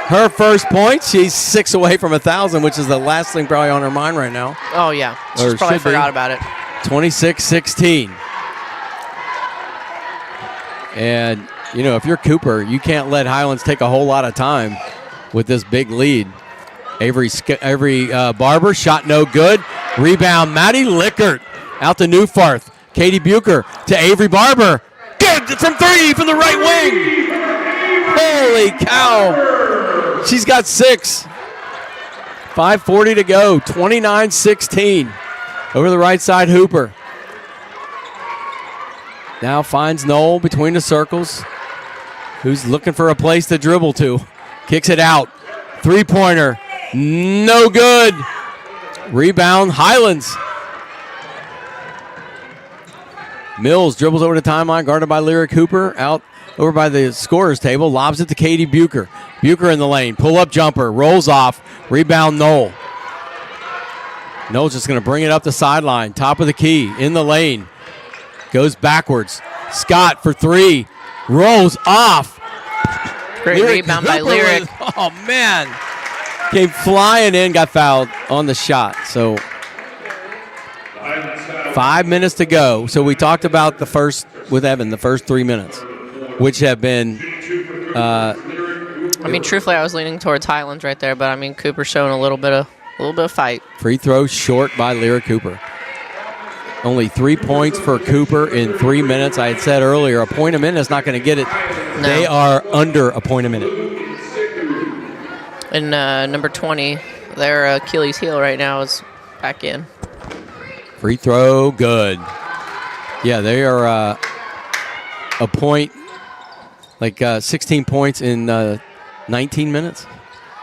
Her first point. She's 6 away from 1,000, which is the last thing probably on her mind right now. Oh, yeah. She's probably forgot about it. 26-16. And, you know, if you're Cooper, you can't let Highlands take a whole lot of time with this big lead. Avery Barber, shot no good. Rebound, Maddie Lickert out to Newfarth. Katie Bucher to Avery Barber. Good from 3 from the right wing. Holy cow. She's got 6. 5:40 to go. 29-16. Over the right side, Hooper. Now finds Knoll between the circles, who's looking for a place to dribble to. Kicks it out. 3-pointer. No good. Rebound, Highlands. Mills dribbles over the timeline, guarded by Lyric Hooper. Out over by the scorer's table. Lobs it to Katie Bucher. Bucher in the lane. Pull-up jumper. Rolls off. Rebound, Knoll. Knoll's just going to bring it up the sideline. Top of the key. In the lane. Goes backwards. Scott for 3. Rolls off. Great rebound by Lyric. Oh, man. Came flying in, got fouled on the shot. So 5 minutes to go. So we talked about the first, with Evan, the first 3 minutes, which have been. I mean, truthfully, I was leaning towards Highlands right there, but I mean, Cooper showing a little bit of fight. Free throw short by Lyric Cooper. Only 3 points for Cooper in 3 minutes. I had said earlier, a point a minute is not going to get it. No. They are under a point a minute. And number 20, their Achilles heel right now is back in. Free throw, good. Yeah, they are a point, like 16 points in 19 minutes.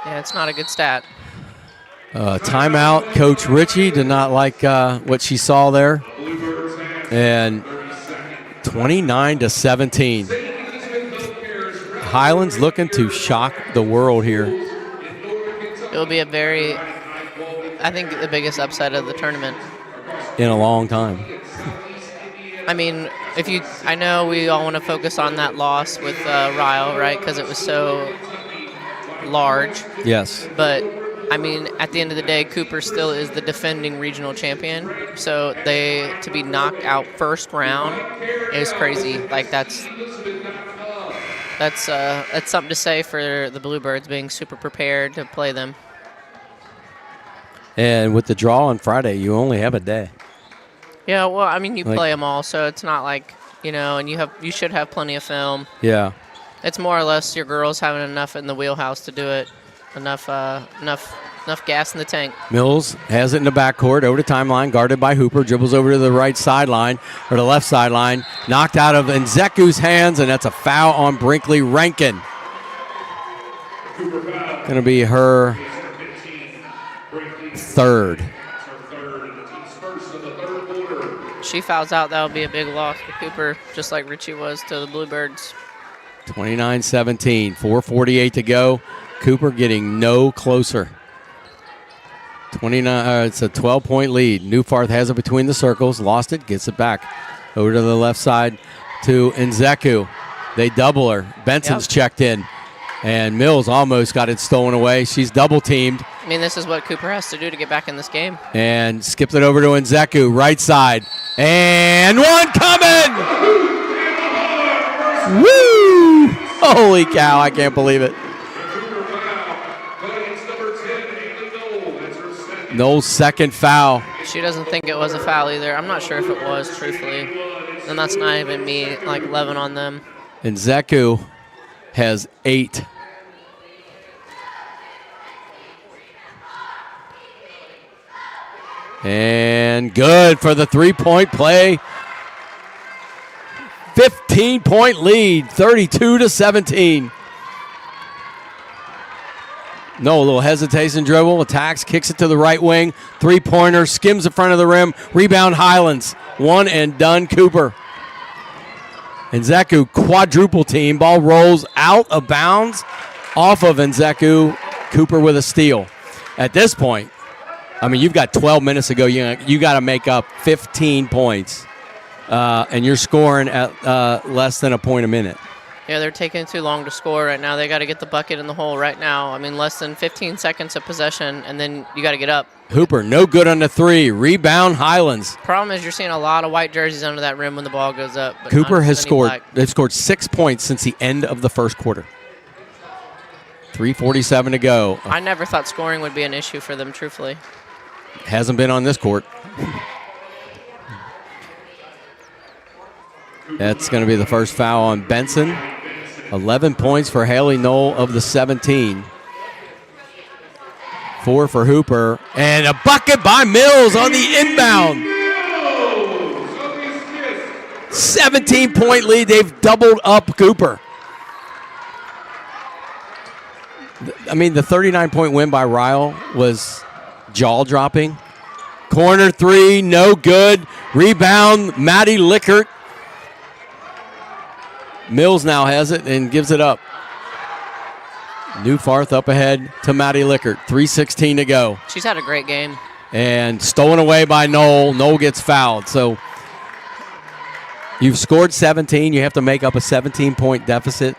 Yeah, it's not a good stat. Timeout. Coach Ritchie did not like what she saw there. And 29-17. Highlands looking to shock the world here. It will be I think, the biggest upset of the tournament. In a long time. I mean, I know we all want to focus on that loss with Ryle, right? Because it was so large. Yes. But I mean, at the end of the day, Cooper still is the defending regional champion. So to be knocked out first round is crazy. Like that's something to say for the Bluebirds being super prepared to play them. And with the draw on Friday, you only have a day. Yeah, well, I mean, you play them all, so it's not like, and you should have plenty of film. Yeah. It's more or less your girls having enough in the wheelhouse to do it. Enough gas in the tank. Mills has it in the backcourt, over the timeline, guarded by Hooper, dribbles over to the right sideline, or the left sideline, knocked out of Nzeku's hands, and that's a foul on Brinkley Rankin. Going to be her third. She fouls out, that'll be a big loss for Cooper, just like Ritchie was to the Bluebirds. 29-17, 4:48 to go. Cooper getting no closer. It's a 12-point lead. Newfarth has it between the circles, lost it, gets it back. Over to the left side to Nzeku. They double her. Benson's checked in. And Mills almost got it stolen away. She's double-teamed. I mean, this is what Cooper has to do to get back in this game. And skips it over to Nzeku, right side. And one coming! Woo! Holy cow, I can't believe it. Knoll's second foul. She doesn't think it was a foul either. I'm not sure if it was, truthfully. And that's not even me, like, loving on them. And Nzeku has 8. And good for the three-point play. 15-point lead, 32-17. No, a little hesitation dribble, attacks, kicks it to the right wing. Three-pointer, skims the front of the rim. Rebound Highlands. One and done, Cooper. Nzeku quadruple team. Ball rolls out of bounds off of Nzeku. Cooper with a steal. At this point, I mean, you've got 12 minutes to go. You got to make up 15 points, and you're scoring at less than a point a minute. Yeah, they're taking too long to score right now. They got to get the bucket in the hole right now. I mean, less than 15 seconds of possession, and then you got to get up. Hooper, no good on the three. Rebound, Highlands. Problem is you're seeing a lot of white jerseys under that rim when the ball goes up. But Cooper has scored. Black. They've scored 6 points since the end of the first quarter. 3:47 to go. I never thought scoring would be an issue for them, truthfully. Hasn't been on this court. That's going to be the first foul on Benson. 11 points for Haley Knoll of the 17. 4 for Hooper. And a bucket by Mills on the inbound. 17-point lead. They've doubled up Cooper. I mean, the 39-point win by Ryle was jaw-dropping. Corner three, no good. Rebound, Maddie Lickert. Mills now has it and gives it up. Newfarth up ahead to Maddie Lickert. 3:16 to go. She's had a great game. And stolen away by Knoll. Knoll gets fouled. So you've scored 17. You have to make up a 17-point deficit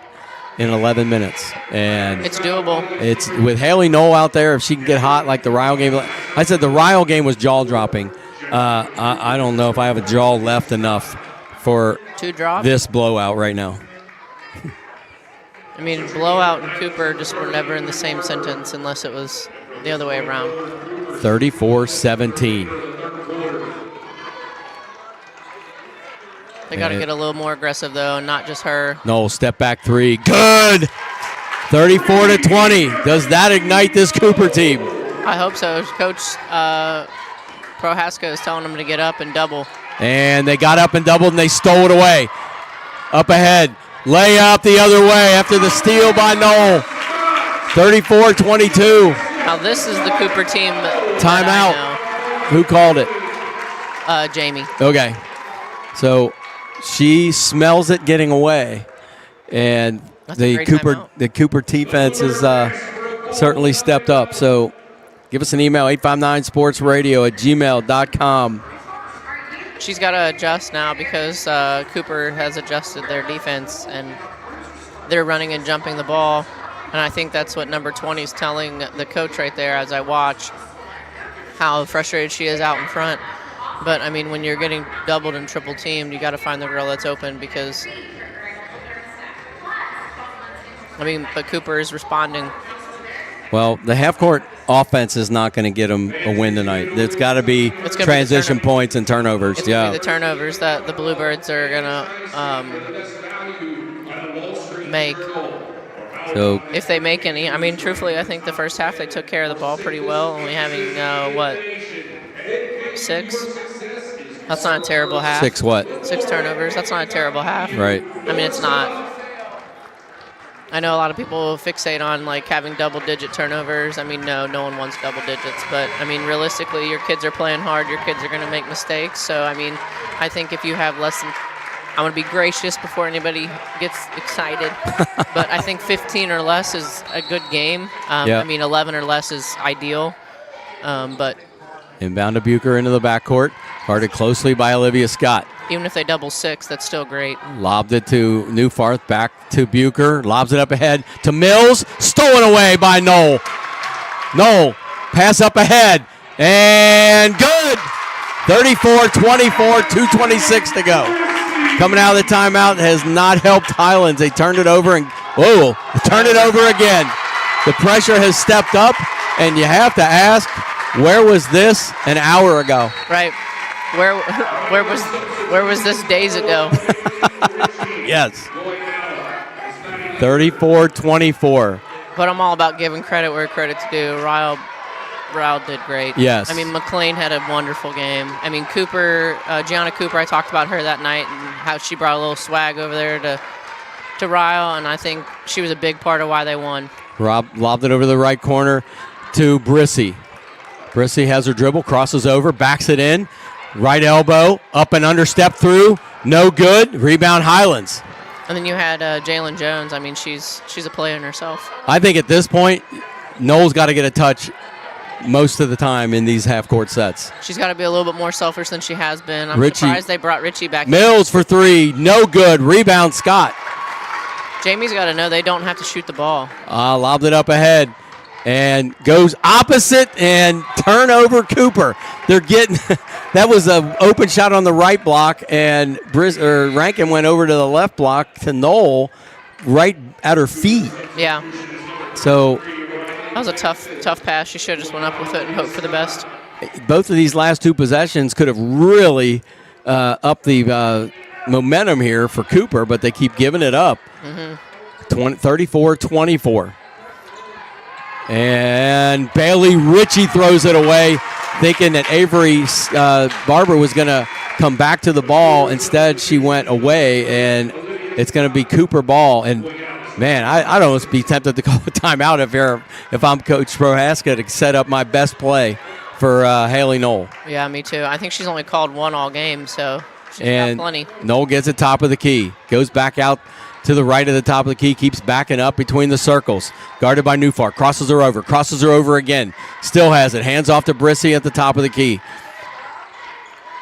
in 11 minutes. And it's doable. It's with Haley Knoll out there, if she can get hot like the Ryle game. I said the Ryle game was jaw-dropping. I don't know if I have a jaw left enough for this blowout right now. I mean, blowout and Cooper just were never in the same sentence unless it was the other way around. 34-17. They got to get a little more aggressive, though, and not just her. No, step back three. Good! 34-20. Does that ignite this Cooper team? I hope so. Coach Prohaska is telling them to get up and double. And they got up and doubled, and they stole it away. Up ahead. Layup the other way after the steal by Knoll. 34-22. Now, this is the Cooper team. Timeout. Who called it? Jamie. Okay. So she smells it getting away, and the Cooper defense has certainly stepped up. So give us an email, 859sportsradio@gmail.com. She's got to adjust now because Cooper has adjusted their defense, and they're running and jumping the ball. And I think that's what number 20 is telling the coach right there as I watch how frustrated she is out in front. But, I mean, when you're getting doubled and triple teamed, you got to find the girl that's open because, I mean, but Cooper is responding. Well, the half-court offense is not going to get them a win tonight. It's got to be transition points and turnovers. It's going to be the turnovers that the Bluebirds are going to make. So if they make any, I mean, truthfully, I think the first half they took care of the ball pretty well, only having, 6? That's not a terrible half. 6 what? 6 turnovers. That's not a terrible half. Right. I mean, it's not. I know a lot of people fixate on, like, having double-digit turnovers. I mean, no one wants double digits. But, I mean, realistically, your kids are playing hard. Your kids are going to make mistakes. So, I mean, I think if you have less than – I'm going to be gracious before anybody gets excited. But I think 15 or less is a good game. I mean, 11 or less is ideal. But – inbound to Bucher into the backcourt. Guarded closely by Olivia Scott. even if they double 6, that's still great. Lobbed it to Newfarth, back to Bucher. Lobs it up ahead to Mills. Stolen away by Knoll. Knoll, pass up ahead. And good. 34-24, 2:26 to go. Coming out of the timeout has not helped Highlands. They turned it over and, whoa, turned it over again. The pressure has stepped up, and you have to ask, where was this an hour ago? Right. Where was this days ago? Yes. 34-24. But I'm all about giving credit where credit's due. Ryle did great. Yes. I mean, McLean had a wonderful game. I mean, Cooper, Gianna Cooper, I talked about her that night and how she brought a little swag over there to Ryle, and I think she was a big part of why they won. Rob lobbed it over the right corner to Brissy. Brissy has her dribble, crosses over, backs it in. Right elbow, up and under, step through. No good. Rebound Highlands. And then you had Jalen Jones. I mean, she's a player in herself. I think at this point, Noel's got to get a touch most of the time in these half-court sets. She's got to be a little bit more selfish than she has been. I'm Richie- surprised they brought Richie back. Mills for three. No good. Rebound Scott. Jamie's got to know they don't have to shoot the ball. Lobbed it up ahead and goes opposite and turnover Cooper. They're getting that was an open shot on the right block, and Rankin went over to the left block to Noel right at her feet. Yeah. So That was a tough pass. She should have just went up with it and hoped for the best. both of these last two possessions could have really upped the momentum here for Cooper, but they keep giving it up. 34-24. And Bailey Ritchie throws it away, thinking that Avery Barber was going to come back to the ball. Instead, she went away, and it's going to be Cooper ball. And, man, I'd almost be tempted to call a timeout if I'm Coach Prohaska to set up my best play for Haley Knoll. Yeah, me too. I think she's only called one all game, so she's got plenty. Knoll gets it top of the key, goes back out to the right of the top of the key, keeps backing up between the circles. Guarded by Newfart, crosses her over again. Still has it, hands off to Brissy at the top of the key.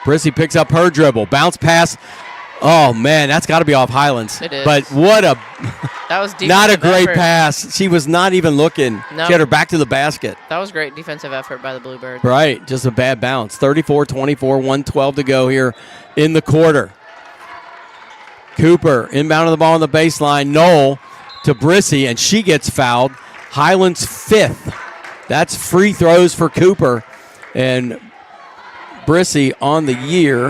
Brissy picks up her dribble, bounce pass. Oh, man, that's got to be off Highlands. It is. But what a that was not a great effort. pass. She was not even looking. No. She had her back to the basket. That was great defensive effort by the Bluebirds. Right, just a bad bounce. 34-24, 1:12 to go here in the quarter. Cooper inbounding the ball on the baseline. Knoll to Brissy, and she gets fouled. Highlands fifth. That's free throws for Cooper. And Brissy on the year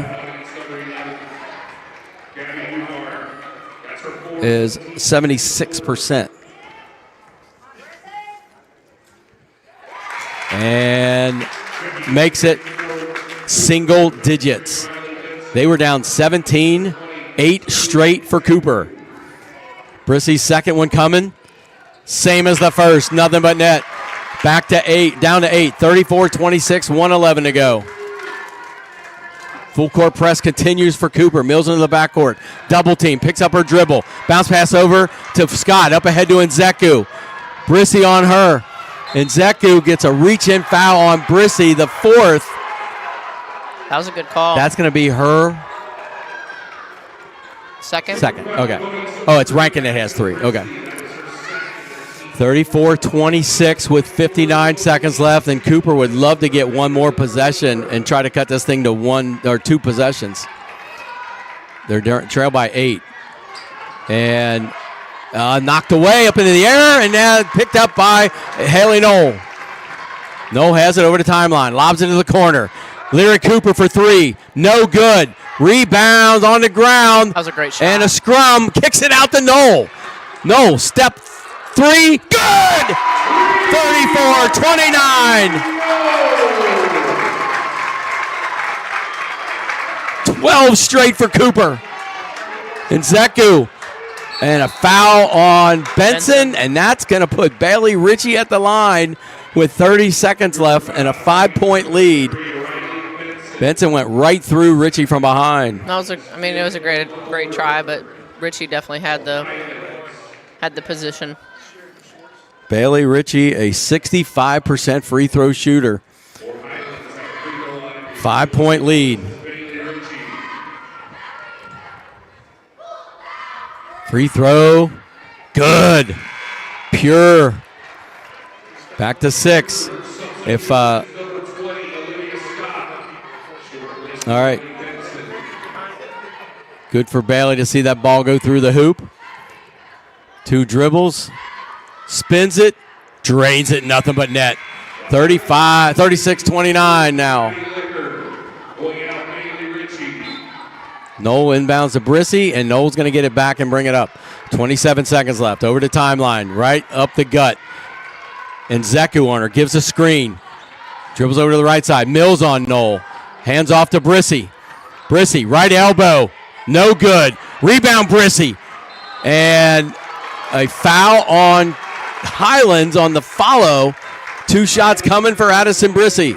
is 76%. And makes it single digits. They were down 17, 8 straight for Cooper. Brissy's second one coming. Same as the first, nothing but net. Back to 8, down to 8, 34-26, 1:11 to go. Full court press continues for Cooper. Mills into the backcourt. Double team. Picks up her dribble. Bounce pass over to Scott. Up ahead to Nzeku. Brissy on her. Nzeku gets a reach-in foul on Brissy, the fourth. That was a good call. That's going to be her second. Okay. Oh, it's Rankin that has 3. Okay. 34-26 with 59 seconds left, and Cooper would love to get one more possession and try to cut this thing to 1 or 2 possessions. They're trailed by 8. And knocked away up into the air, and now picked up by Haley Knoll. Knoll has it over the timeline, lobs it into the corner. Lyric Cooper for 3, no good. Rebounds on the ground. That was a great shot. And a scrum, kicks it out to Knoll. Knoll, step 3, good! 34-29. 12 straight for Cooper. Nzeku. And a foul on Benson, and that's going to put Bailey Ritchie at the line with 30 seconds left and a 5-point lead. Benson went right through Ritchie from behind. It was a great try, but Ritchie definitely had the position. Bailey Ritchie, a 65% free throw shooter. 5-point lead. Free throw, good, pure. Back to 6. All right. Good for Bailey to see that ball go through the hoop. 2 dribbles, spins it, drains it, nothing but net. 36-29 now. Knoll inbounds to Brissy, and Knoll's going to get it back and bring it up. 27 seconds left. Over the timeline, right up the gut. And Nzeku on her, gives a screen. Dribbles over to the right side. Mills on Knoll. Hands off to Brissy. Brissy, right elbow. No good. Rebound Brissy. And a foul on Highlands on the follow. 2 shots coming for Addison Brissy.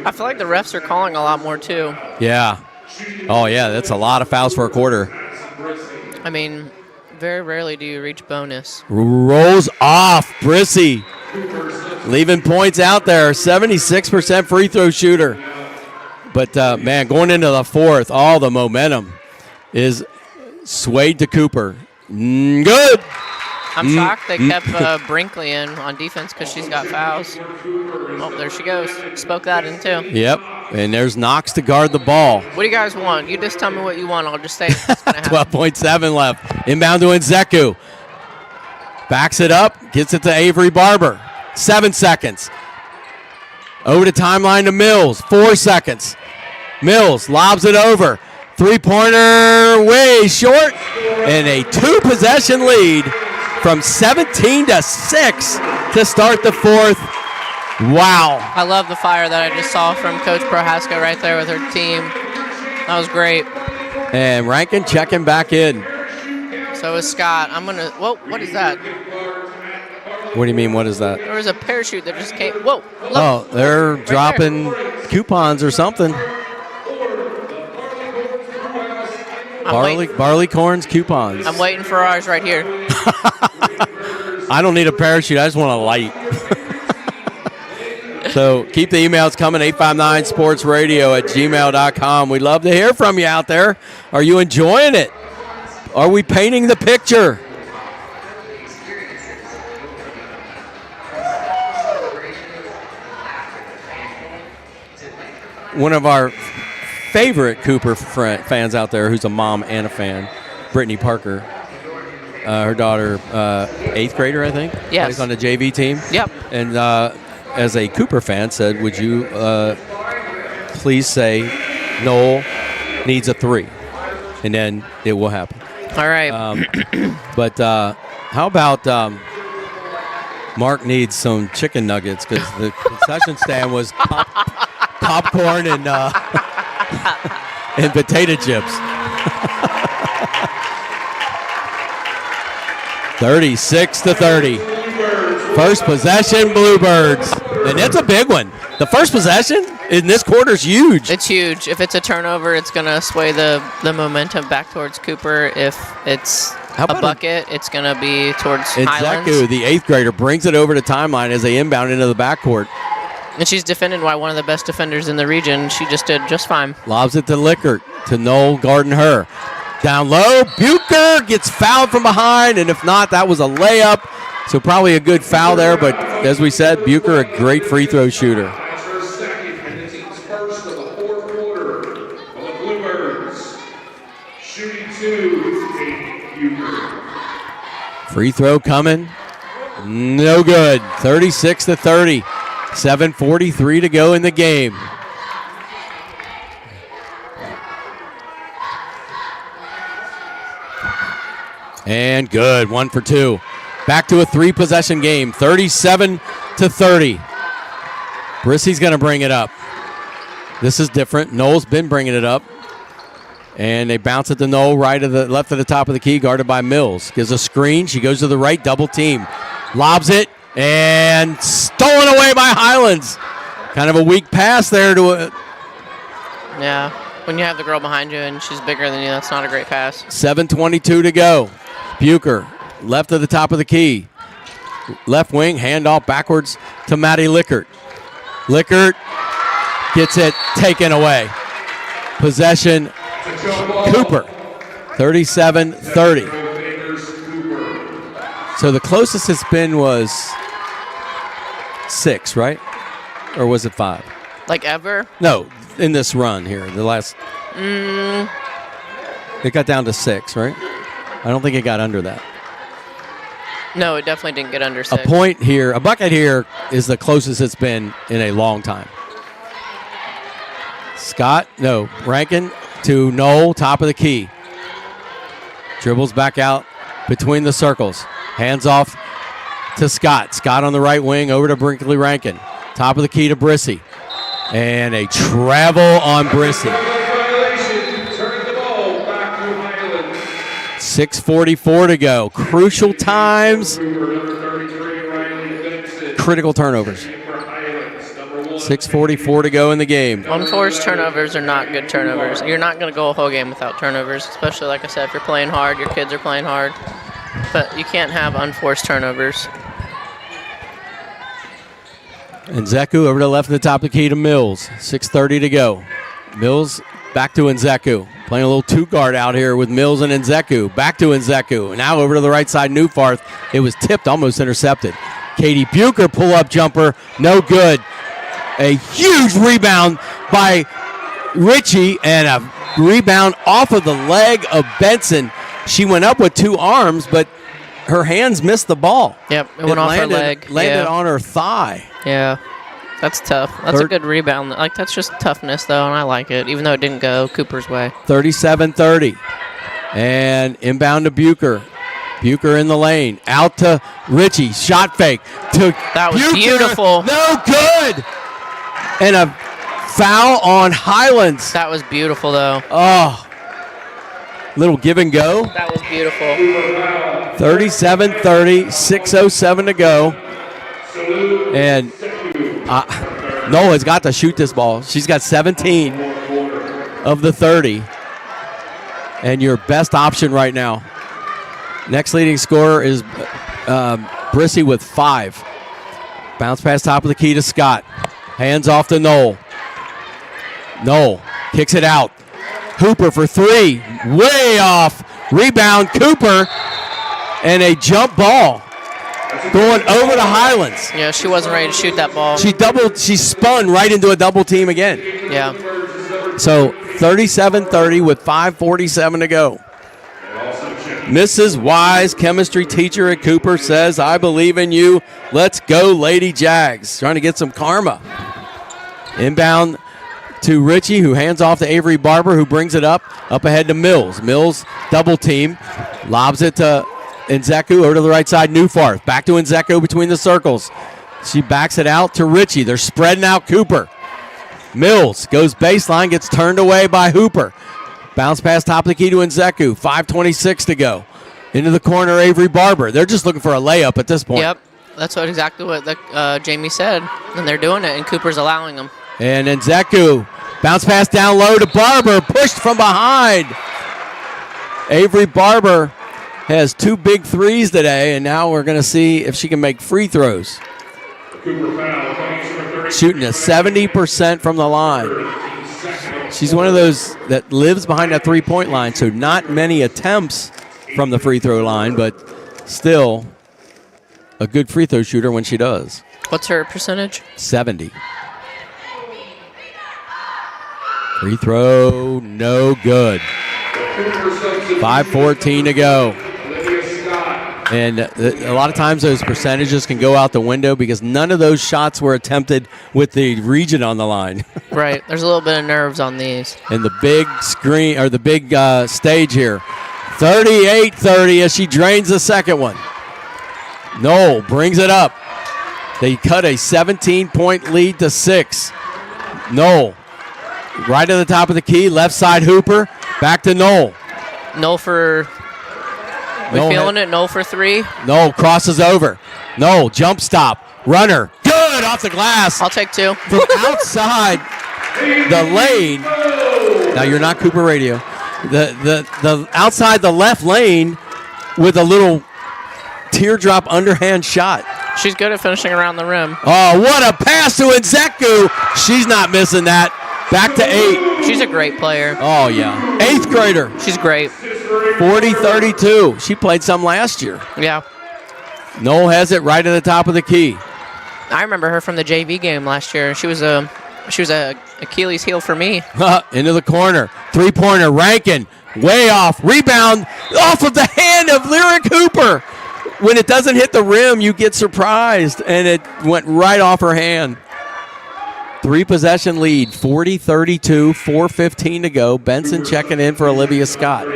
I feel like the refs are calling a lot more too. Yeah. Oh, yeah, that's a lot of fouls for a quarter. I mean, very rarely do you reach bonus. Rolls off, Brissy. Leaving points out there, 76% free throw shooter. But, man, going into the fourth, all the momentum is swayed to Cooper. Good. I'm shocked they kept Brinkley in on defense because she's got fouls. Oh, there she goes. Spoke that in, too. Yep, and there's Knox to guard the ball. What do you guys want? You just tell me what you want. I'll just say it's going to happen. 12.7 left. Inbound to Nzeku. Backs it up, gets it to Avery Barber. 7 seconds. Over the timeline to Mills. 4 seconds. Mills lobs it over. Three-pointer way short. And a two-possession lead from 17 to 6 to start the fourth. Wow. I love the fire that I just saw from Coach Prohaska right there with her team. That was great. And Rankin checking back in. So is Scott. I'm going to, whoa, what is that? What do you mean, what is that? There was a parachute that just came. Whoa, look. Oh, they're Right dropping there. coupons or something. Barleycorns coupons. I'm waiting for ours right here. I don't need a parachute. I just want a light. So keep the emails coming, 859sportsradio@gmail.com. We'd love to hear from you out there. Are you enjoying it? Are we painting the picture? One of our favorite Cooper fans out there who's a mom and a fan, Brittany Parker. Her daughter, 8th grader, I think. Yes. Plays on the JV team. Yep. And as a Cooper fan said, would you please say Noel needs a 3? And then it will happen. All right. But how about Mark needs some chicken nuggets because the concession stand was popcorn and and potato chips. 36-30. First possession, Bluebirds. And that's a big one. The first possession in this quarter is huge. It's huge. If it's a turnover, it's going to sway the momentum back towards Cooper. If it's a bucket, it's going to be towards Highlands. Nzeku, the 8th grader, brings it over the timeline as they inbound into the backcourt. And she's defended by one of the best defenders in the region. She just did just fine. Lobs it to Lickert, to Noel guarding her. Down low, Bucher gets fouled from behind, and if not, that was a layup. So probably a good foul there, but as we said, Bucher, a great free throw shooter. Free throw coming. No good. 36-30. 7:43 to go in the game. And good. 1 for 2. Back to a 3-possession game. 37-30. Brissy's going to bring it up. This is different. Noel's been bringing it up. And they bounce it to Noel left of the top of the key, guarded by Mills. Gives a screen. She goes to the right, double team. Lobs it. And stolen away by Highlands. Kind of a weak pass there to a... Yeah. When you have the girl behind you and she's bigger than you, that's not a great pass. 7:22 to go. Bucher, left of the top of the key. Left wing, handoff backwards to Maddie Lickert. Lickert gets it taken away. Possession, Cooper. 37-30. So the closest it's been was 6, right? Or was it 5? Like ever? No, in this run here, the last. It got down to 6, right? I don't think it got under that. No, it definitely didn't get under 6. A point here, a bucket here is the closest it's been in a long time. Rankin to Noel, top of the key. Dribbles back out between the circles. Hands off to Scott. Scott on the right wing, over to Brinkley Rankin. Top of the key to Brissy. And a travel on Brissy. 6:44 to go. Crucial times. Critical turnovers. 6:44 to go in the game. Unforced turnovers are not good turnovers. You're not going to go a whole game without turnovers, especially, like I said, if you're playing hard, your kids are playing hard. But you can't have unforced turnovers. And Nzeku over to the left of the top of the key to Mills. 6:30 to go. Mills back to Nzeku. Playing a little two-guard out here with Mills and Nzeku. Back to Nzeku. Now over to the right side, Newfarth. It was tipped, almost intercepted. Katie Bucher, pull-up jumper, no good. A huge rebound by Ritchie and a rebound off of the leg of Benson. She went up with two arms, but her hands missed the ball. Yep, it went off her leg. Landed on her thigh. Yeah, that's tough. That's a good rebound. Like, that's just toughness, though, and I like it, even though it didn't go Cooper's way. 37-30. And inbound to Bucher. Bucher in the lane. Out to Ritchie. Shot fake to That was Bucher. beautiful. No good. And a foul on Highlands. That was beautiful, though. Oh. Little give and go. That was beautiful. 37-30. 6:07 to go. And Nola's got to shoot this ball. She's got 17 of the 30. And your best option right now. Next leading scorer is Brissy with 5. Bounce pass top of the key to Scott. Hands off to Knoll. Knoll kicks it out. Hooper for 3. Way off. Rebound, Cooper. And a jump ball going over to Highlands. Yeah, she wasn't ready to shoot that ball. She spun right into a double team again. Yeah. So 37-30 with 5:47 to go. Mrs. Wise, chemistry teacher at Cooper, says, I believe in you. Let's go, Lady Jags. Trying to get some karma. Inbound to Ritchie, who hands off to Avery Barber, who brings it up ahead to Mills. Mills double team, lobs it to Nzeku over to the right side, Newfarth. Back to Nzeku between the circles. She backs it out to Ritchie. They're spreading out Cooper. Mills goes baseline, gets turned away by Hooper. Bounce pass top of the key to Nzeku. 5:26 to go. Into the corner, Avery Barber. They're just looking for a layup at this point. Yep, that's exactly what Jamie said, and they're doing it, and Cooper's allowing them. And Nzeku, bounce pass down low to Barber, pushed from behind. Avery Barber has 2 big threes today, and now we're going to see if she can make free throws. Shooting at 70% from the line. She's one of those that lives behind that three-point line, so not many attempts from the free throw line, but still a good free throw shooter when she does. What's her percentage? 70. Free throw, no good. 5:14 to go. And a lot of times those percentages can go out the window because none of those shots were attempted with the region on the line. Right. There's a little bit of nerves on these. And the big screen, or the big stage here. 38-30 as she drains the second one. Knoll brings it up. They cut a 17-point lead to 6. Knoll right to the top of the key, left side Hooper, back to Knoll. Knoll for... We feeling it? Knoll for 3? Knoll crosses over. Knoll, jump stop. Runner. Good off the glass. I'll take 2. From outside the lane. Now you're not Cooper Radio. The outside the left lane with a little teardrop underhand shot. She's good at finishing around the rim. Oh, what a pass to Nzeku. She's not missing that. Back to 8. She's a great player. Oh, yeah. 8th grader. She's great. 40-32. She played some last year. Yeah. Knoll has it right at the top of the key. I remember her from the JV game last year. She was a Achilles heel for me. Into the corner. 3-pointer. Rankin. Way off. Rebound off of the hand of Lyric Hooper. When it doesn't hit the rim, you get surprised. And it went right off her hand. 3-possession lead. 40-32. 4:15 to go. Benson checking in for Olivia Scott.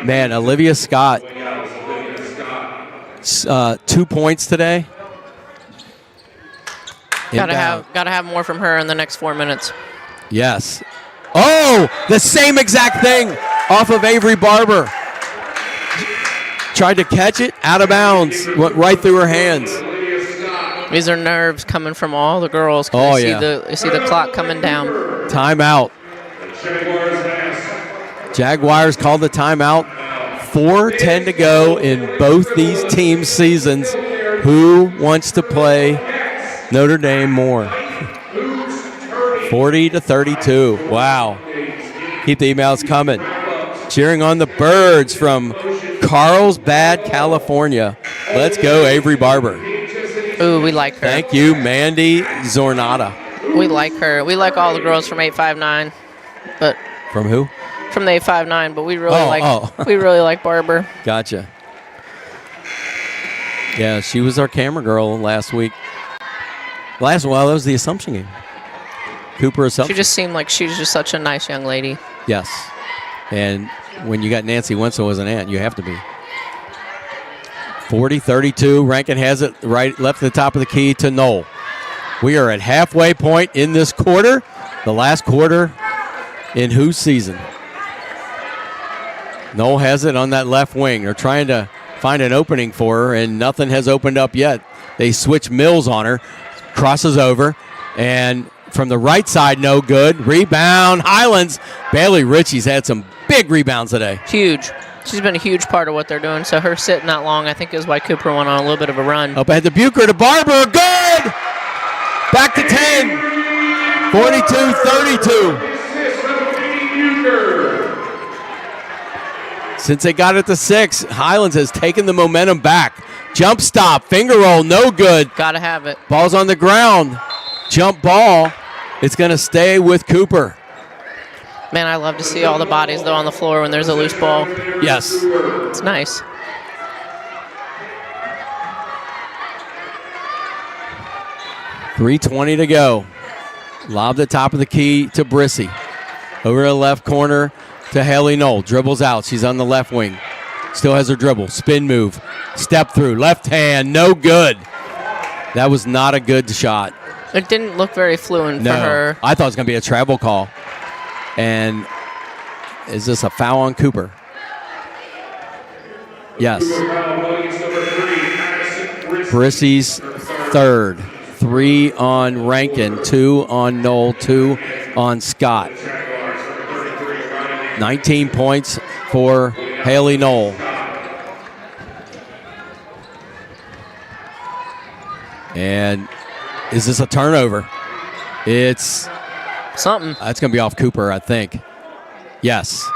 Man, Olivia Scott. 2 points today. Gotta have more from her in the next 4 minutes. Yes. Oh, the same exact thing off of Avery Barber. Tried to catch it, out of bounds, went right through her hands. These are nerves coming from all the girls. Oh, you yeah. You see the clock coming down. Timeout. Jaguars called the timeout. 4:10 to go in both these teams' seasons. Who wants to play Notre Dame more? 40-32. Wow. Keep the emails coming. Cheering on the Birds from Carlsbad, California. Let's go, Avery Barber. Ooh, we like her. Thank you, Mandy Zornata. We like her. We like all the girls from 859, but From who? from the 859. But we really like Barber. Gotcha. Yeah, she was our camera girl last week. That was the Assumption game. Cooper Assumption. She just seemed like she's just such a nice young lady. Yes. And when you got Nancy Wenzel as an aunt, you have to be. 40-32. Rankin has it left at the top of the key to Knoll. We are at halfway point in this quarter. The last quarter in whose season? Knoll has it on that left wing. They're trying to find an opening for her, and nothing has opened up yet. They switch Mills on her. Crosses over, and from the right side, no good. Rebound, Highlands. Bailey Ritchie's had some big rebounds today. Huge. She's been a huge part of what they're doing. So her sitting that long, I think, is why Cooper went on a little bit of a run. Up ahead to Bucher to Barber. Good! Back to 10. 42-32. Since they got it to 6, Highlands has taken the momentum back. Jump stop, finger roll, no good. Gotta have it. Ball's on the ground. Jump ball. It's going to stay with Cooper. Man, I love to see all the bodies, though, on the floor when there's a loose ball. Yes. It's nice. .320 to go. Lob the top of the key to Brissy. Over to the left corner to Haley Knoll. Dribbles out. She's on the left wing. Still has her dribble. Spin move. Step through. Left hand. No good. That was not a good shot. It didn't look very fluent for her. I thought it was going to be a travel call. And is this a foul on Cooper? Yes. Brissy's third. 3 on Rankin, 2 on Knoll, 2 on Scott. 19 points for Haley Knoll. And is this a turnover? It's something. That's going to be off Cooper, I think. Yes.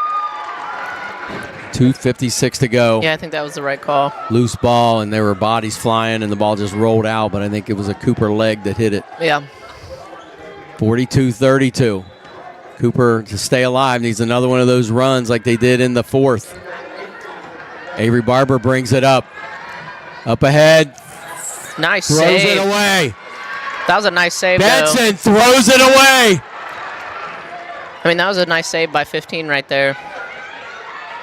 2:56 to go. Yeah, I think that was the right call. Loose ball, and there were bodies flying, and the ball just rolled out, but I think it was a Cooper leg that hit it. Yeah. 42-32. Cooper, to stay alive, needs another one of those runs like they did in the fourth. Avery Barber brings it up. Up ahead. Nice throws save. Throws it away. That was a nice save, Benson throws it away. I mean, that was a nice save by 15 right there.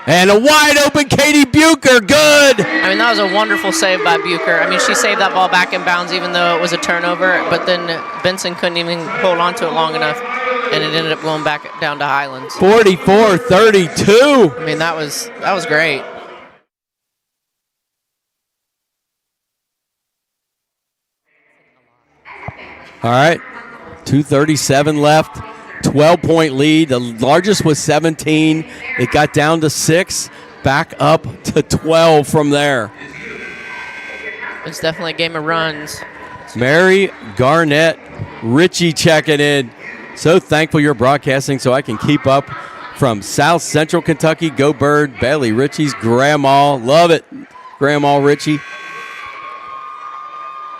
And a wide open Katie Bucher, good! I mean, that was a wonderful save by Bucher. I mean, she saved that ball back in bounds even though it was a turnover, but then Benson couldn't even hold on to it long enough, and it ended up going back down to Highlands. 44-32. I mean, that was great. All right, 2:37 left. 12-point lead. The largest was 17. It got down to 6, back up to 12 from there. It's definitely a game of runs. Mary Garnett Ritchie checking in. So thankful you're broadcasting so I can keep up from South Central Kentucky. Go Bird, Bailey Ritchie's grandma. Love it, Grandma Ritchie.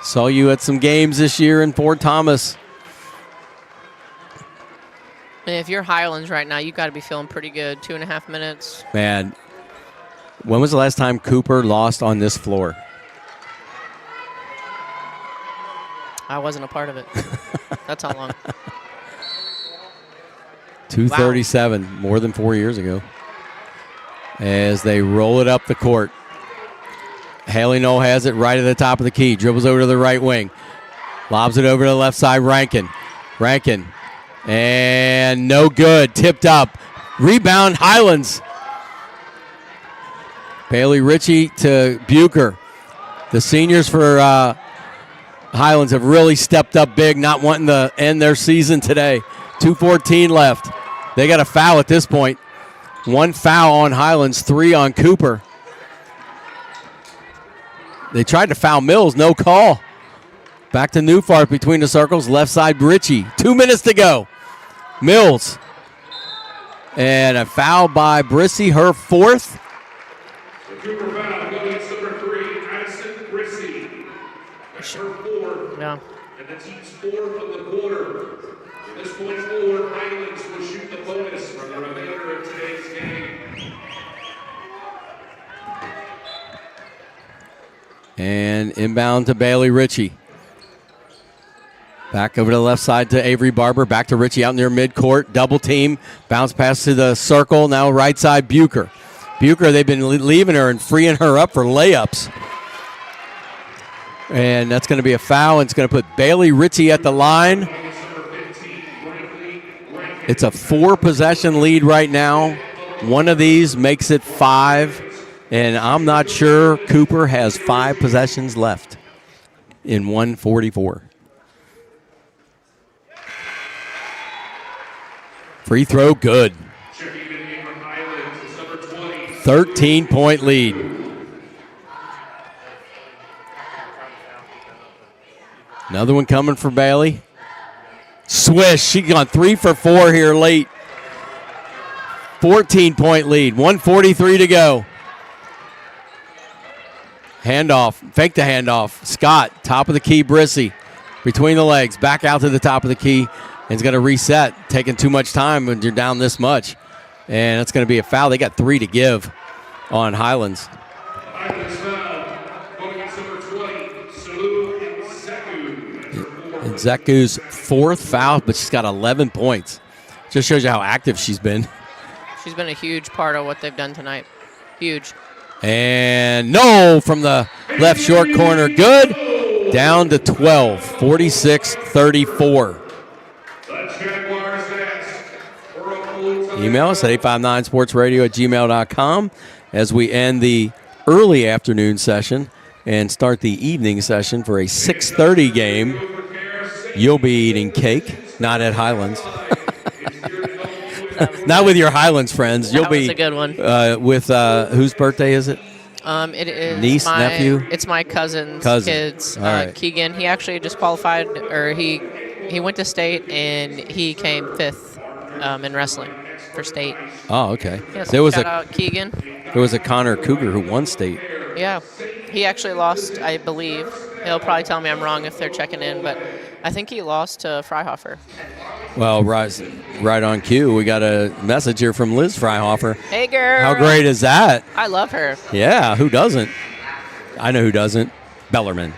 Saw you at some games this year in Fort Thomas. And if you're Highlands right now, you got to be feeling pretty good. 2.5 minutes. Man, when was the last time Cooper lost on this floor? I wasn't a part of it. That's how long. 2:37, wow. More than 4 years ago. As they roll it up the court. Haley Knoll has it right at the top of the key. Dribbles over to the right wing. Lobs it over to the left side. Rankin. And no good. Tipped up. Rebound, Highlands. Bailey Ritchie to Bucher. The seniors for Highlands have really stepped up big, not wanting to end their season today. 2:14 left. They got a foul at this point. 1 foul on Highlands, 3 on Cooper. They tried to foul Mills, no call. Back to Newfart between the circles, left side Ritchie. 2 minutes to go. Mills. And a foul by Brissy, her 4th. The Cooper foul going against number 3, Addison Brissy. That's her 4th. Yeah. And the team's 4th of the quarter. At this point forward, Highlands will shoot the bonus from the remainder of today's game. And inbound to Bailey Ritchie. Back over to the left side to Avery Barber. Back to Ritchie out near midcourt. Double team. Bounce pass to the circle. Now right side Bucher. Bucher, they've been leaving her and freeing her up for layups. And that's going to be a foul. And it's going to put Bailey Ritchie at the line. It's a 4-possession lead right now. One of these makes it 5. And I'm not sure Cooper has 5 possessions left in 1:44. Free throw, good. 13-point lead. Another one coming for Bailey. Swish, she gone 3 for 4 here late. 14-point lead, 1:43 to go. Handoff, fake the handoff. Scott, top of the key, Brissy. Between the legs, back out to the top of the key. And it's going to reset, taking too much time when you're down this much. And it's going to be a foul. They got 3 to give on Highlands. Highlands foul going against number 20, Salu Nzeku. And Zeku's 4th foul, but she's got 11 points. Just shows you how active she's been. She's been a huge part of what they've done tonight. Huge. And no from the left short corner. Good. Down to 12, 46-34. Jaguars Email us at 859sportsradio@gmail.com as we end the early afternoon session and start the evening session for a 6:30 game. You'll be eating cake, not at Highlands. Not with your Highlands friends. You'll That was be a good one. With whose birthday is it? It is Niece, nephew? It's my cousin's Cousin. kids. All right. Keegan, he actually just qualified, or he went to state and he came 5th in wrestling for state. Oh, okay. Yes, There was shout out Keegan. There was a Connor Cougar who won state. Yeah, he actually lost, I believe. He'll probably tell me I'm wrong if they're checking in, but I think he lost to Freihofer. Well, right on cue. We got a message here from Liz Freihofer. Hey, girl. How great is that? I love her. Yeah, who doesn't? I know who doesn't. Bellerman.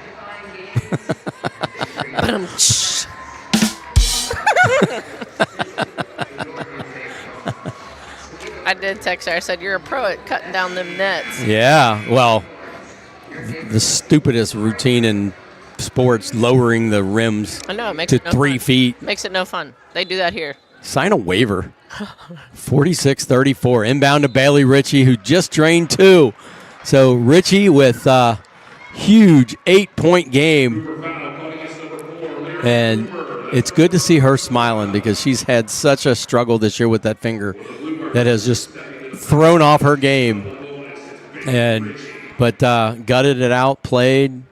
I did text her. I said, you're a pro at cutting down them nets. Yeah, well, the stupidest routine in sports, lowering the rims I know, it makes to it no 3 fun. feet. Makes it no fun. They do that here. Sign a waiver. 46-34. Inbound to Bailey Ritchie, who just drained 2. So Ritchie with a huge 8-point game. And it's good to see her smiling because she's had such a struggle this year with that finger that has just thrown off her game. But gutted it out, played.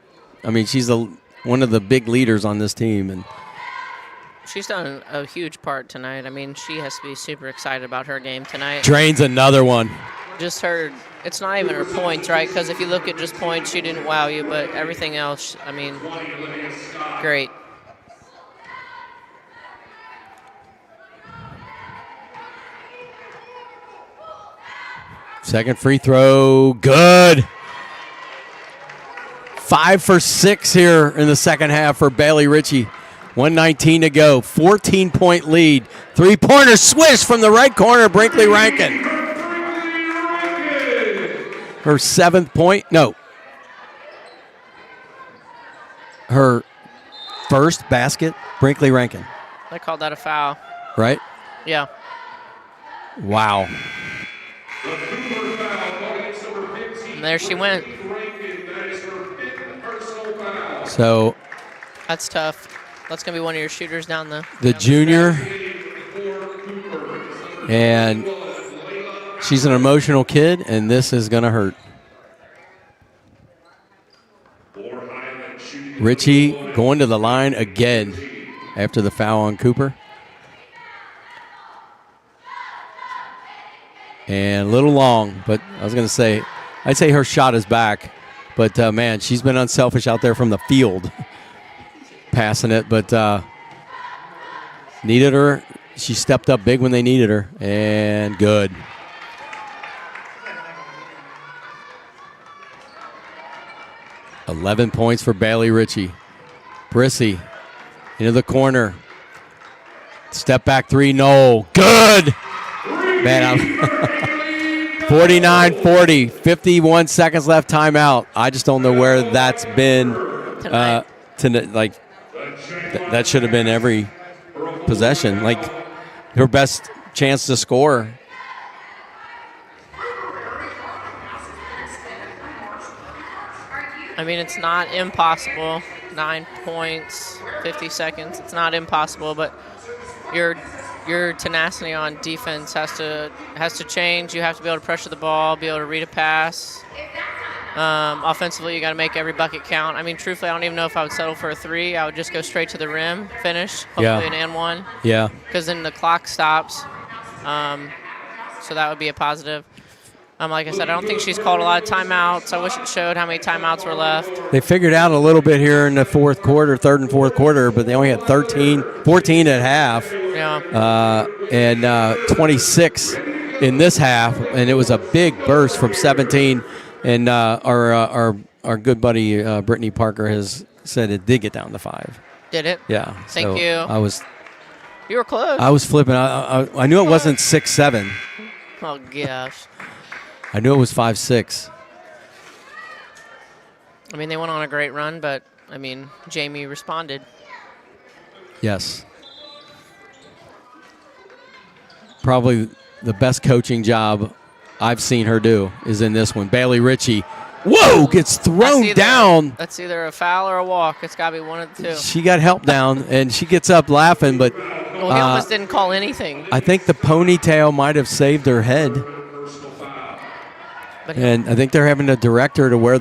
I mean, she's one of the big leaders on this team. And she's done a huge part tonight. I mean, she has to be super excited about her game tonight. drains another one. Just her, it's not even her points, right? Because if you look at just points, she didn't wow you, but everything else, I mean, great. Second free throw, good. 5 for 6 here in the second half for Bailey Ritchie. 1:19 to go. 14-point lead. Three-pointer swish from the right corner, Brinkley Rankin. Her 7th point. No. Her first basket, Brinkley Rankin. They called that a foul. Right? Yeah. Wow. And there she went. So That's tough. That's going to be one of your shooters down the junior. And she's an emotional kid, and this is going to hurt. Richie going to the line again after the foul on Cooper. And a little long, but I was going to say, I'd say her shot is back. But, man, she's been unselfish out there from the field passing it. But needed her. She stepped up big when they needed her. And good. $11 points for Bailey Ritchie. Brissy into the corner. Step back three, no. Good. Man, 49-40, 51 seconds left, timeout. I just don't know where that's been. That should have been every possession. Like her best chance to score. I mean, it's not impossible. 9 points, 50 seconds. It's not impossible, but your tenacity on defense has to change. You have to be able to pressure the ball, be able to read a pass. Offensively, you got to make every bucket count. I mean, truthfully, I don't even know if I would settle for a three. I would just go straight to the rim, finish, hopefully an and one. Yeah. Because then the clock stops. So that would be a positive. Like I said, I don't think she's called a lot of timeouts. I wish it showed how many timeouts were left. They figured out a little bit here in the fourth quarter, third and fourth quarter, but they only had 14 at half. Yeah. And 26 in this half, and it was a big burst from 17. And our good buddy Brittany Parker has said it did get down to 5. Did it? Yeah. Thank you. You were close. I was flipping. I knew it wasn't 6-7. Oh gosh. I knew it was 5-6. I mean, they went on a great run, but I mean, Jamie responded. Yes. Probably the best coaching job I've seen her do is in this one. Bailey Ritchie, whoa, gets thrown down. That's either a foul or a walk. It's got to be one of the two. She got helped down, and she gets up laughing, but well, he almost didn't call anything. I think the ponytail might have saved her head. And I think they're having to direct her to where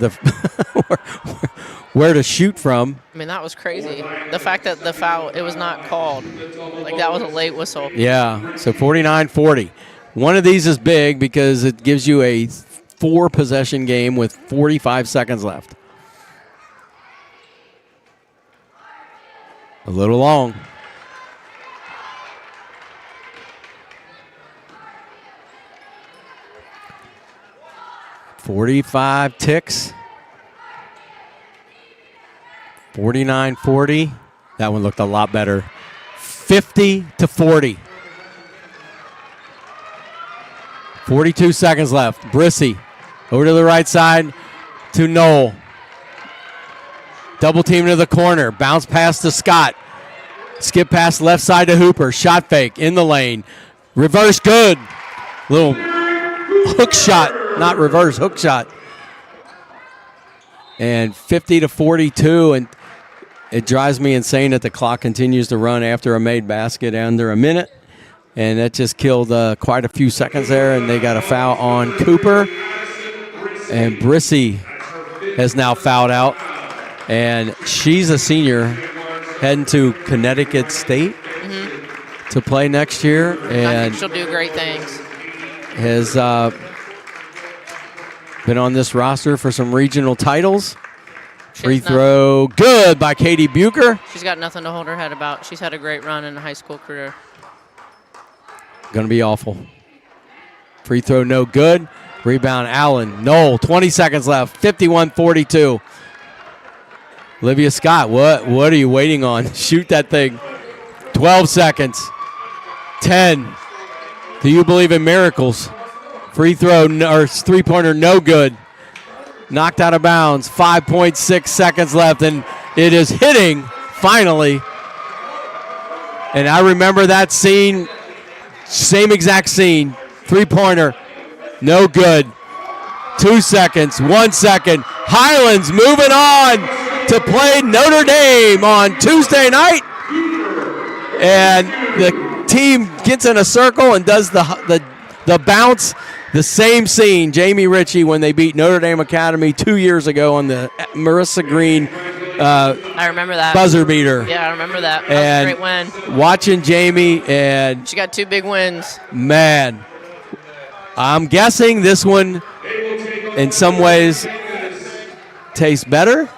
to shoot from. I mean, that was crazy. The fact that the foul, it was not called. Like, that was a late whistle. Yeah, so 49-40. One of these is big because it gives you a 4-possession game with 45 seconds left. A little long. .45 ticks. 49-40. That one looked a lot better. 50-40. 42 seconds left. Brissy over to the right side to Knoll. Double team to the corner. Bounce pass to Scott. Skip pass left side to Hooper. Shot fake in the lane. Reverse good. Little hook shot. Not reverse, hook shot. And 50-42, and it drives me insane that the clock continues to run after a made basket under a minute. And that just killed quite a few seconds there, and they got a foul on Cooper. And Brissy has now fouled out. And she's a senior heading to Connecticut State to play next year. And I think she'll do great things. Has been on this roster for some regional titles. Free throw, good by Katie Bucher. She's got nothing to hold her head about. She's had a great run in a high school career. Going to be awful. Free throw, no good. Rebound, Allen. Knoll, 20 seconds left, 51-42. Olivia Scott, what are you waiting on? Shoot that thing. 12 seconds. 10. Do you believe in miracles? Free throw or three-pointer, no good. Knocked out of bounds. 5.6 seconds left, and it is hitting finally. And I remember that scene, same exact scene. Three-pointer, no good. 2 seconds, 1 second. Highlands moving on. to play Notre Dame on Tuesday night. And the team gets in a circle and does the bounce. The same scene, Jamie Ritchie, when they beat Notre Dame Academy 2 years ago on the Marissa Green I remember that. buzzer beater. Yeah, I remember that. That was a great win. Watching Jamie, and She got 2 big wins. man, I'm guessing this one in some ways tastes better,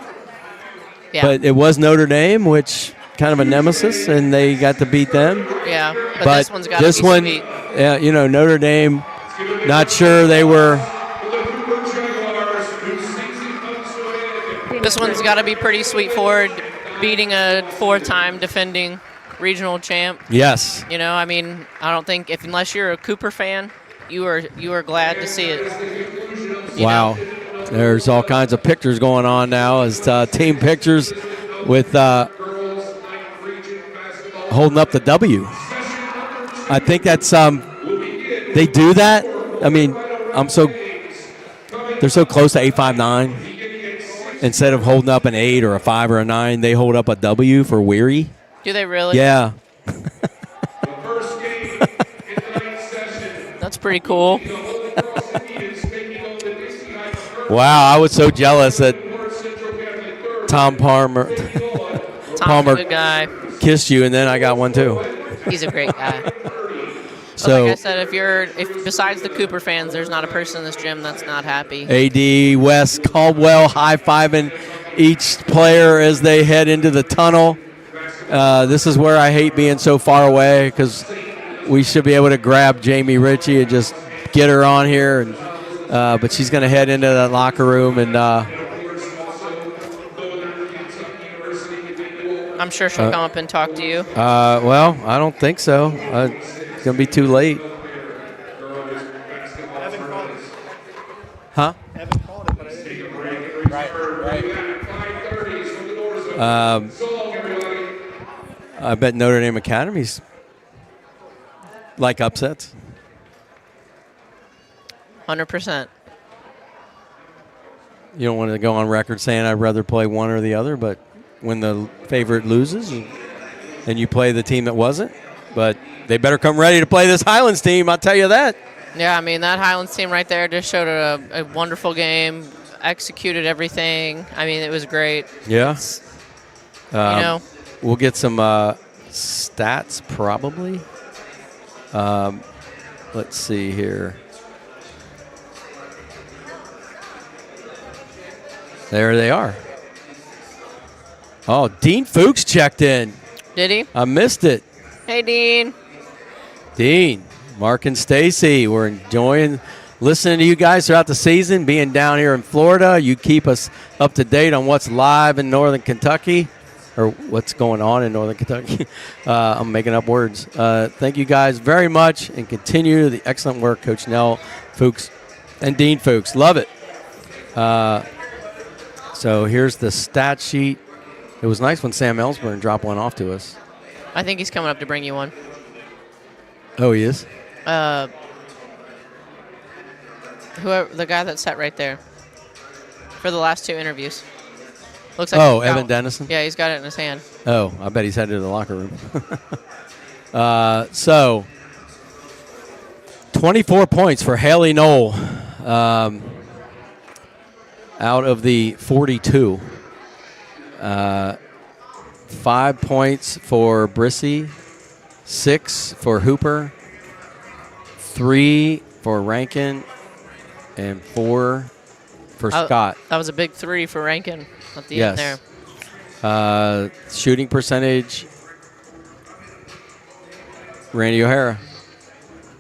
Yeah. but it was Notre Dame, which kind of a nemesis, and they got to beat them. Yeah. But this one's got to be sweet. Yeah, Notre Dame, not sure they were. This one's got to be pretty sweet for beating a 4-time defending regional champ. Yes. I mean, I don't think unless you're a Cooper fan, you are glad to see it. Wow. There's all kinds of pictures going on now as team pictures with holding up the W. I think that's they do that. I mean, they're so close to 859. Instead of holding up an 8 or a 5 or a 9, they hold up a W for weary. Do they really? Yeah. That's pretty cool. Wow, I was so jealous that Tom Palmer Tom's a good guy. kissed you, and then I got one too. He's a great guy. So, like I said, if besides the Cooper fans, there's not a person in this gym that's not happy. AD Wes Caldwell high-fiving each player as they head into the tunnel. This is where I hate being so far away because we should be able to grab Jamie Ritchie and just get her on here. And but she's going to head into the locker room, and I'm sure she'll come up and talk to you. well, I don't think so. It's going to be too late. Huh? I bet Notre Dame Academy's like upsets. 100%. You don't want to go on record saying I'd rather play one or the other, but when the favorite loses and you play the team that wasn't, but they better come ready to play this Highlands team, I'll tell you that. Yeah, I mean, that Highlands team right there just showed a wonderful game, executed everything. I mean, it was great. Yeah. We'll get some stats probably. Let's see here. There they are. Oh, Dean Fuchs checked in. Did he? I missed it. Hey, Dean. Dean, Mark and Stacy, we're enjoying listening to you guys throughout the season, being down here in Florida. You keep us up to date on what's live in Northern Kentucky, or what's going on in Northern Kentucky. I'm making up words. Thank you guys very much, and continue the excellent work, Coach Nell Fuchs and Dean Fuchs. Love it. So here's the stat sheet. It was nice when Sam Ellsburn dropped one off to us. I think he's coming up to bring you one. Oh, he is? Whoever the guy that sat right there for the last 2 interviews. Looks like Evan Dennison? Yeah, he's got it in his hand. Oh, I bet he's headed to the locker room. So, 24 points for Haley Knoll out of the 42. 5 points for Brissy, 6 for Hooper, 3 for Rankin, and 4 for Scott. That was a big 3 for Rankin at the end there. Shooting percentage, Randy O'Hara,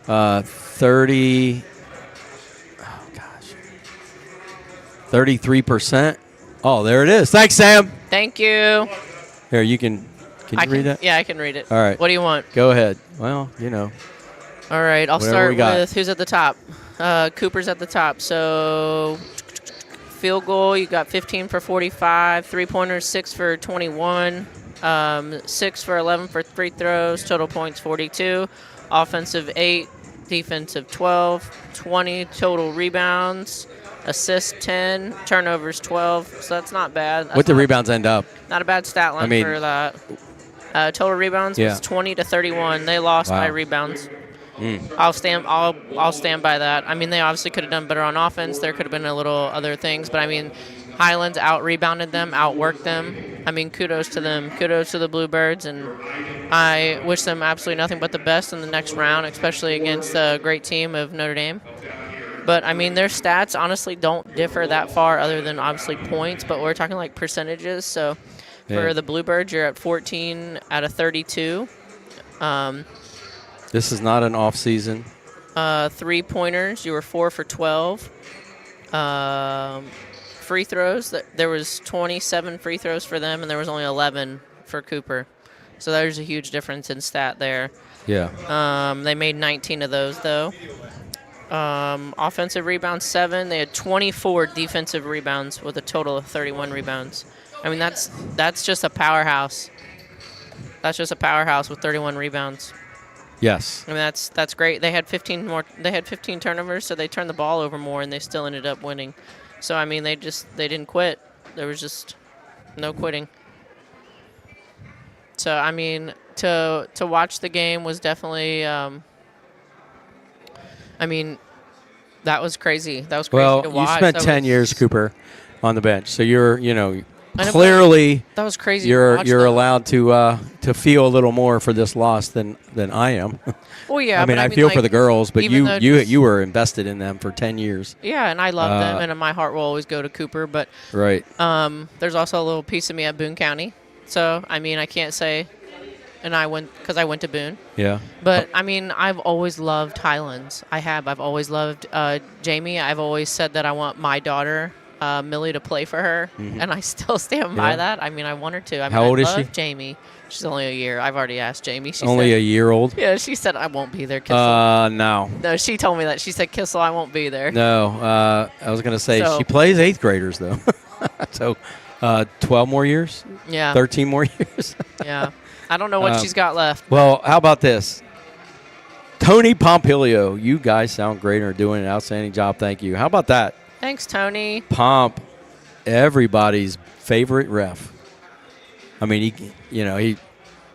33%. Oh, there it is. Thanks, Sam. Thank you. Here, can you read that? Yeah, I can read it. All right. What do you want? Go ahead. Well, All right, I'll Whatever start with who's at the top. Cooper's at the top. So field goal, you got 15 for 45. 3-pointers, 6 for 21. 6 for 11 for free throws. Total points, 42. Offensive, 8. Defensive, 12. 20 total rebounds. assists 10, turnovers 12. So that's not bad. That's What the not, rebounds end up? not a bad stat line for that. Total rebounds was 20 to 31. They lost by rebounds. I'll stand by that. I mean, they obviously could have done better on offense. There could have been a little other things, but I mean, Highlands out-rebounded them, outworked them. I mean, kudos to them. Kudos to the Bluebirds, and I wish them absolutely nothing but the best in the next round, especially against a great team of Notre Dame. But, I mean, their stats honestly don't differ that far other than obviously points, but we're talking like percentages. So for the Bluebirds, you're at 14 out of 32. This is not an off season. 3-pointers, you were 4 for 12. Free throws, there was 27 free throws for them, and there was only 11 for Cooper. So there's a huge difference in stat there. Yeah. They made 19 of those, though. Offensive rebounds, 7. They had 24 defensive rebounds with a total of 31 rebounds. I mean, that's just a powerhouse. That's just a powerhouse with 31 rebounds. Yes. I mean, that's great. They had 15 turnovers, so they turned the ball over more, and they still ended up winning. So I mean, they didn't quit. There was just no quitting. So I mean, to watch the game was definitely. I mean, that was crazy. That was crazy to watch. You spent 10 years, Cooper, on the bench, so you're clearly that was crazy. You're allowed to feel a little more for this loss than I am. Well, yeah. I mean, I feel for the girls, but you were invested in them for 10 years. Yeah, and I love them, and my heart will always go to Cooper. But right. There's also a little piece of me at Boone County, so I mean, I can't say. And I went to Boone. Yeah. But I mean, I've always loved Highlands. I've always loved Jamie. I've always said that I want my daughter. Millie to play for her, and I still stand by that. I mean, I want her to. I mean, How old is she? Jamie. She's only a year. I've already asked Jamie. She only said, a year old? Yeah, she said, I won't be there, Kissel. No. No, she told me that. She said, Kissel, I won't be there. No, I was going to say, she plays 8th graders, though. So 12 more years? Yeah. 13 more years? Yeah. I don't know what she's got left. Well, how about this? Tony Pompilio, you guys sound great and are doing an outstanding job. Thank you. How about that? Thanks, Tony. Pomp, everybody's favorite ref. I mean,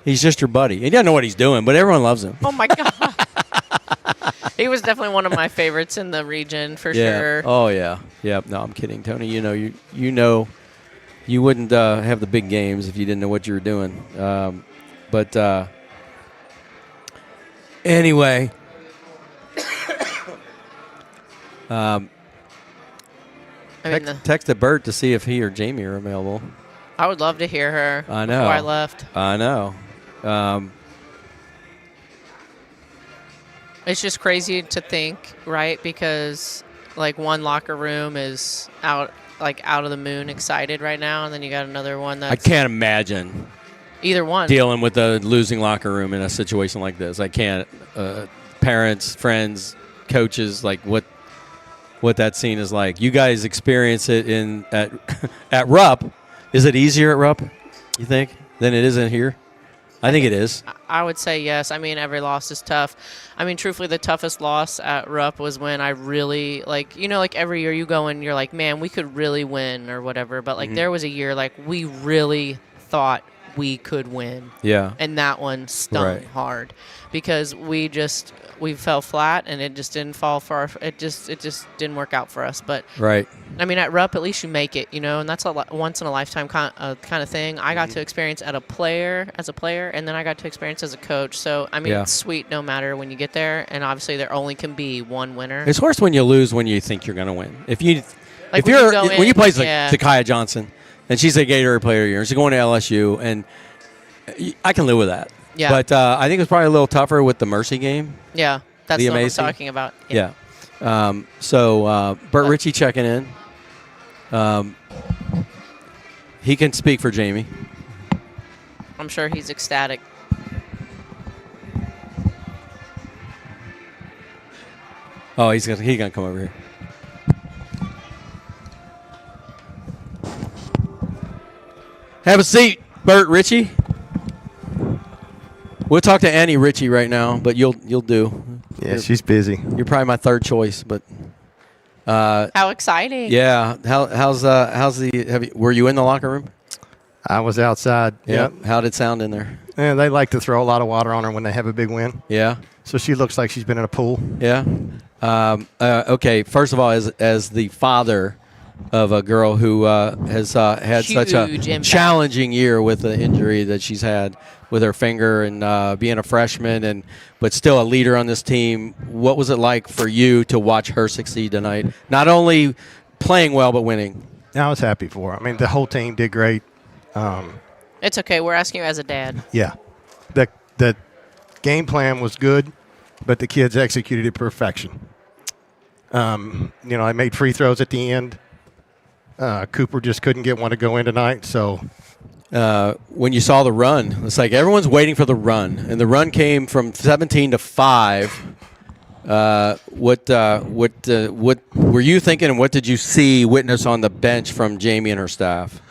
he's just your buddy. He doesn't know what he's doing, but everyone loves him. Oh, my God. He was definitely one of my favorites in the region for sure. Oh, yeah. Yeah. No, I'm kidding. Tony, you know you wouldn't have the big games if you didn't know what you were doing. But anyway, texted Bert to see if he or Jamie are available. I would love to hear her. I know. Before I left. I know. It's just crazy to think, right? Because like one locker room is out of the moon excited right now, and then you got another one that's I can't imagine either one dealing with a losing locker room in a situation like this. I can't. Parents, friends, coaches, like what that scene is like. You guys experience it at Rupp. Is it easier at Rupp, you think, than it is in here? I think it is. I would say yes. I mean, every loss is tough. I mean, truthfully, the toughest loss at Rupp was when I really, like every year you go and you're like, man, we could really win or whatever. But, there was a year, we really thought we could win. Yeah. And that one stung hard because we fell flat and it just didn't fall for it just didn't work out for us. But right. I mean, at Rupp, at least you make it, and that's a once in a lifetime kind of thing. I got to experience as a player, and then I got to experience as a coach. So I mean, it's sweet no matter when you get there, and obviously there only can be one winner. It's worse when you lose when you think you're going to win. When you play Zakiya Johnson, and she's a Gatorade Player of the Year, and she's going to LSU, and I can live with that. Yeah. But I think it's probably a little tougher with the Mercy game. Yeah, that's what I'm talking about. Yeah. So Bert Ritchie checking in. He can speak for Jamie. I'm sure he's ecstatic. Oh, he's gonna come over here. Have a seat, Bert Ritchie. We'll talk to Annie Ritchie right now, but you'll do. Yeah, she's busy. You're probably my third choice, but How exciting! Yeah. How's the? Were you in the locker room? I was outside. Yeah. Yep. How did it sound in there? And they like to throw a lot of water on her when they have a big win. Yeah. So she looks like she's been in a pool. Yeah. Okay. First of all, as the father of a girl who has had such a Huge impact. challenging year with the injury that she's had with her finger and being a freshman, but still a leader on this team, what was it like for you to watch her succeed tonight? Not only playing well, but winning. I was happy for her. I mean, the whole team did great. It's okay. We're asking you as a dad. Yeah. The game plan was good, but the kids executed it to perfection. I made free throws at the end. Cooper just couldn't get one to go in tonight, so when you saw the run, it's like everyone's waiting for the run, and the run came from 17 to 5. What were you thinking, and what did you witness on the bench from Jamie and her staff?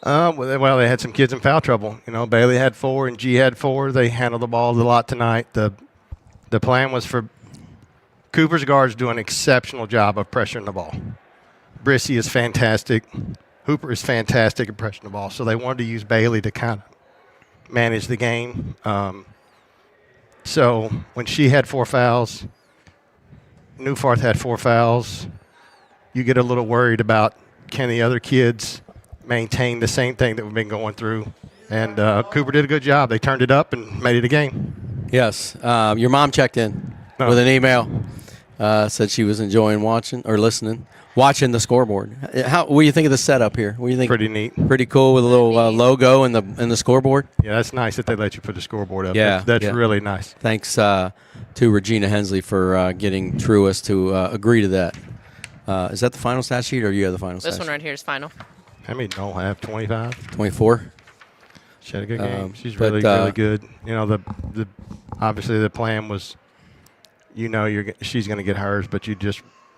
Well, they had some kids in foul trouble. Bailey had 4 and G had 4. They handled the ball a lot tonight. The plan was for Cooper's guards do an exceptional job of pressuring the ball. Brissy is fantastic. Hooper is fantastic at pressuring the ball. So they wanted to use Bailey to kind of manage the game. So when she had 4 fouls, Newfarth had 4 fouls, you get a little worried about can the other kids maintain the same thing that we've been going through. And Cooper did a good job. They turned it up and made it a game. Yes. Your mom checked in with an email, said she was enjoying watching the scoreboard. What do you think of the setup here? What do you think? Pretty neat. Pretty cool with a little logo in the scoreboard. Yeah, that's nice that they let you put the scoreboard up. Yeah, that's really nice. Thanks to Regina Hensley for getting Truist to agree to that. Is that the final stat sheet, or you have the final stat sheet? This one right here is final. How many Noel have? 25? 24. She had a good game. She's but, really good. The obviously the plan was, she's going to get hers, but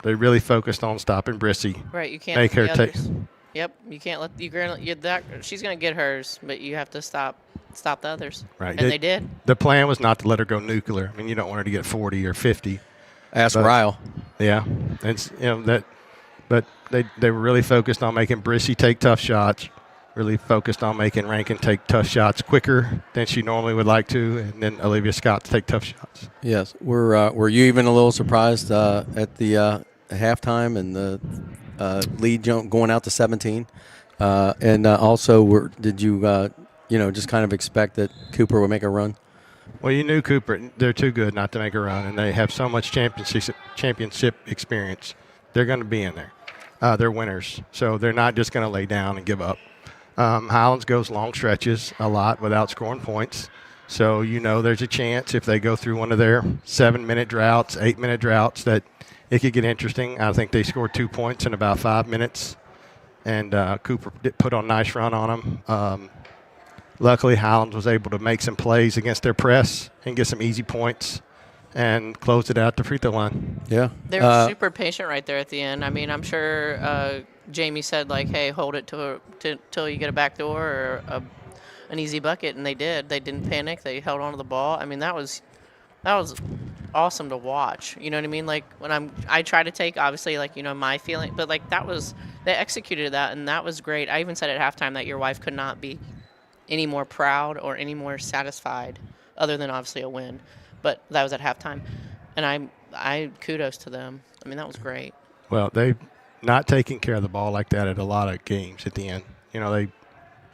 they really focused on stopping Brissy. Right, you can't make her take. Yep, you can't let she's going to get hers, but you have to stop the others. Right, and they did. The plan was not to let her go nuclear. I mean, you don't want her to get 40 or 50. Ask Ryle. Yeah, it's that, but they were really focused on making Brissy take tough shots. Really focused on making Rankin take tough shots quicker than she normally would like to, and then Olivia Scott to take tough shots. Yes. Were you even a little surprised at the halftime and the lead going out to 17? And also, did you just kind of expect that Cooper would make a run? Well, you knew Cooper. They're too good not to make a run, and they have so much championship experience. They're going to be in there. They're winners, so they're not just going to lay down and give up. Highlands goes long stretches a lot without scoring points. So, there's a chance if they go through one of their 7-minute droughts, 8-minute droughts, that it could get interesting. I think they scored 2 points in about 5 minutes, and Cooper put on a nice run on them. Luckily, Highlands was able to make some plays against their press and get some easy points and close it out to free throw line. Yeah. They were super patient right there at the end. I mean, I'm sure Jamie said, hey, hold it till you get a back door or an easy bucket, and they did. They didn't panic. They held on to the ball. I mean, that was awesome to watch. You know what I mean? When I try to take, obviously, my feeling, but they executed that, and that was great. I even said at halftime that your wife could not be any more proud or any more satisfied, other than obviously a win. But that was at halftime, and I kudos to them. I mean, that was great. Well, they not taking care of the ball like that at a lot of games at the end.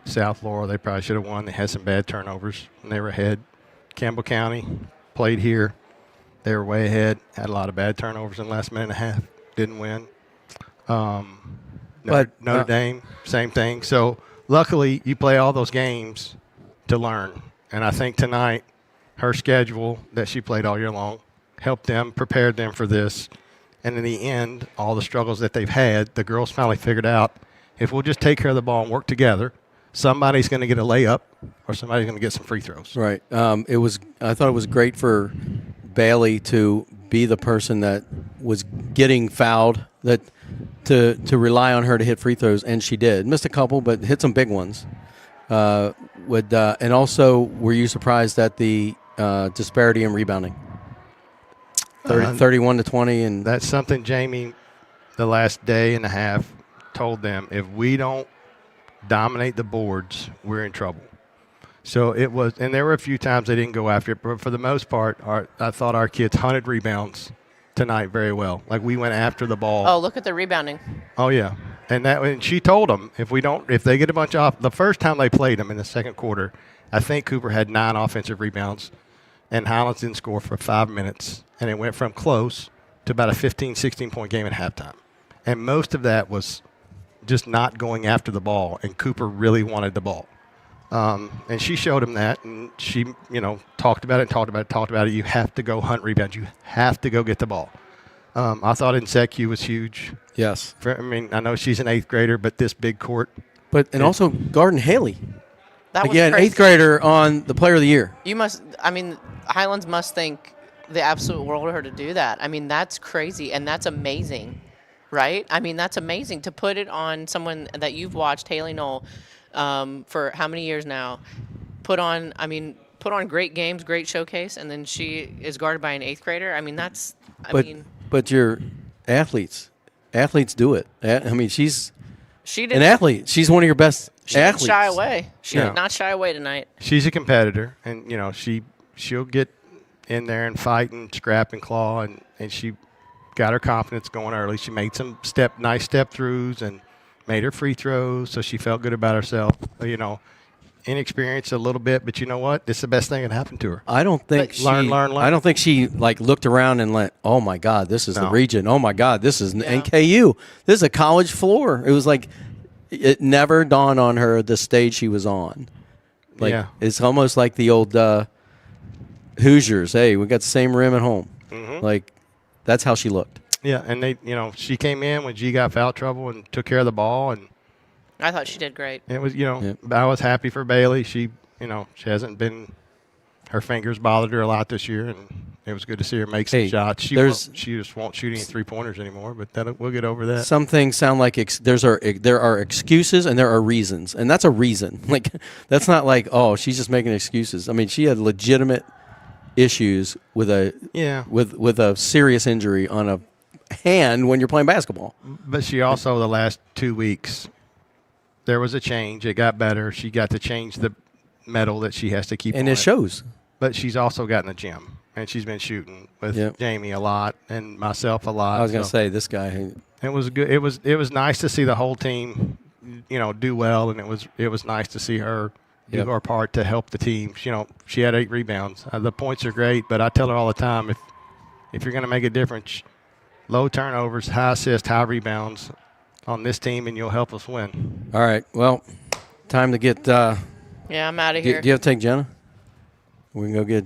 South Laurel, they probably should have won. They had some bad turnovers when they were ahead. Campbell County played here. They were way ahead, had a lot of bad turnovers in the last minute and a half, didn't win. Notre Dame, same thing. So luckily, you play all those games to learn. And I think tonight, her schedule that she played all year long helped them, prepared them for this. And in the end, all the struggles that they've had, the girls finally figured out, if we'll just take care of the ball and work together, somebody's going to get a layup or somebody's going to get some free throws. Right. I thought it was great for Bailey to be the person that was getting fouled, that to rely on her to hit free throws, and she did. Missed a couple, but hit some big ones. And also, were you surprised at the disparity in rebounding? 31 to 20, and that's something Jamie the last day and a half told them if we don't dominate the boards, we're in trouble. So it was, and there were a few times they didn't go after it, but for the most part, I thought our kids hunted rebounds tonight very well. Like we went after the ball. Oh, look at the rebounding. Oh yeah, and she told them if they get a bunch off the first time they played them in the second quarter, I think Cooper had 9 offensive rebounds, and Highlands didn't score for 5 minutes, and it went from close to about a 15, 16-point game at halftime, and most of that was just not going after the ball, and Cooper really wanted the ball. And she showed him that, and she, talked about it. You have to go hunt rebounds. You have to go get the ball. I thought Nsekwu was huge. Yes. I know she's an 8th grader, but this big court. And also Garden Haley. That was Again, crazy. 8th grader on the Player of the Year. Highlands must think the absolute world of her to do that. That's crazy, and that's amazing, right? That's amazing to put it on someone that you've watched, Haley Knoll, for how many years now? Put on great games, great showcase, and then she is guarded by an 8th grader. But your athletes do it. She did an athlete. She's one of your best She didn't athletes. shy away. She did not shy away tonight. She's a competitor, and she'll get in there and fight and scrap and claw, and she got her confidence going early. She made some nice step throughs and made her free throws, so she felt good about herself. Inexperienced a little bit, but you know what? It's the best thing that happened to her. I don't think learn. I don't think she looked around and went, "Oh my God, this is the region. Oh my God, this is NKU. This is a college floor." It was like it never dawned on her the stage she was on. It's almost like the old Hoosiers. Hey, we got the same rim at home. Mm-hmm. That's how she looked. Yeah, and she came in when G got foul trouble and took care of the ball, and I thought she did great. it was, I was happy for Bailey. She hasn't been, her fingers bothered her a lot this year, and it was good to see her make some shots. She just won't shoot any 3-pointers anymore, but we'll get over that. Some things sound like there are excuses and there are reasons, and that's a reason. That's not like, oh, she's just making excuses. She had legitimate issues with a serious injury on a hand when you're playing basketball. But she also, the last 2 weeks, there was a change. It got better. She got to change the medal that she has to keep and on it shows. But she's also got in the gym, and she's been shooting with Jamie a lot and myself a lot. I was going to say, this guy. It was good. It was nice to see the whole team, do well, and it was nice to see her do her part to help the team. She had 8 rebounds. The points are great, but I tell her all the time, if you're going to make a difference, low turnovers, high assists, high rebounds on this team, and you'll help us win. All right. Well, time to get. I'm out of here. Do you have to take Jenna? We can go get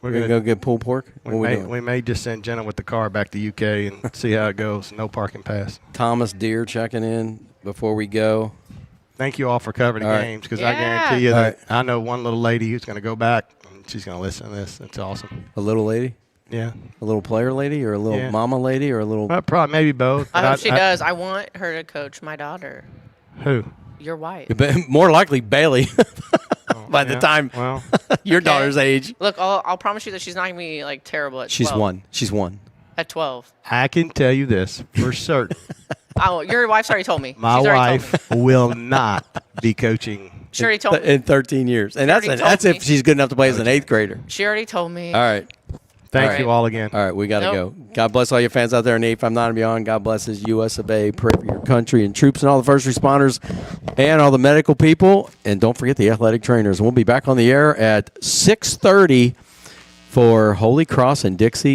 we're gonna go get pulled pork. We may just send Jenna with the car back to UK and see how it goes. No parking pass. Thomas Deere checking in before we go. Thank you all for covering the games, because I guarantee you that I know one little lady who's going to go back and she's going to listen to this. It's awesome. A little lady? Yeah. A little player lady or a little mama lady or a little? Probably maybe both. I hope she does. I want her to coach my daughter. Who? Your wife. More likely Bailey by the time your daughter's age. Look, I'll promise you that she's not going to be terrible at 12. She's one. At 12. I can tell you this for certain. Oh, your wife's already told me. My wife will not be coaching. She already told me. In 13 years. And that's if she's good enough to play as an 8th grader. She already told me. All right. Thank you all again. All right, we got to go. God bless all your fans out there in 859 and beyond. God bless His U.S. of A. Pray for your country and troops and all the first responders and all the medical people. And don't forget the athletic trainers. We'll be back on the air at 6:30 for Holy Cross and Dixie.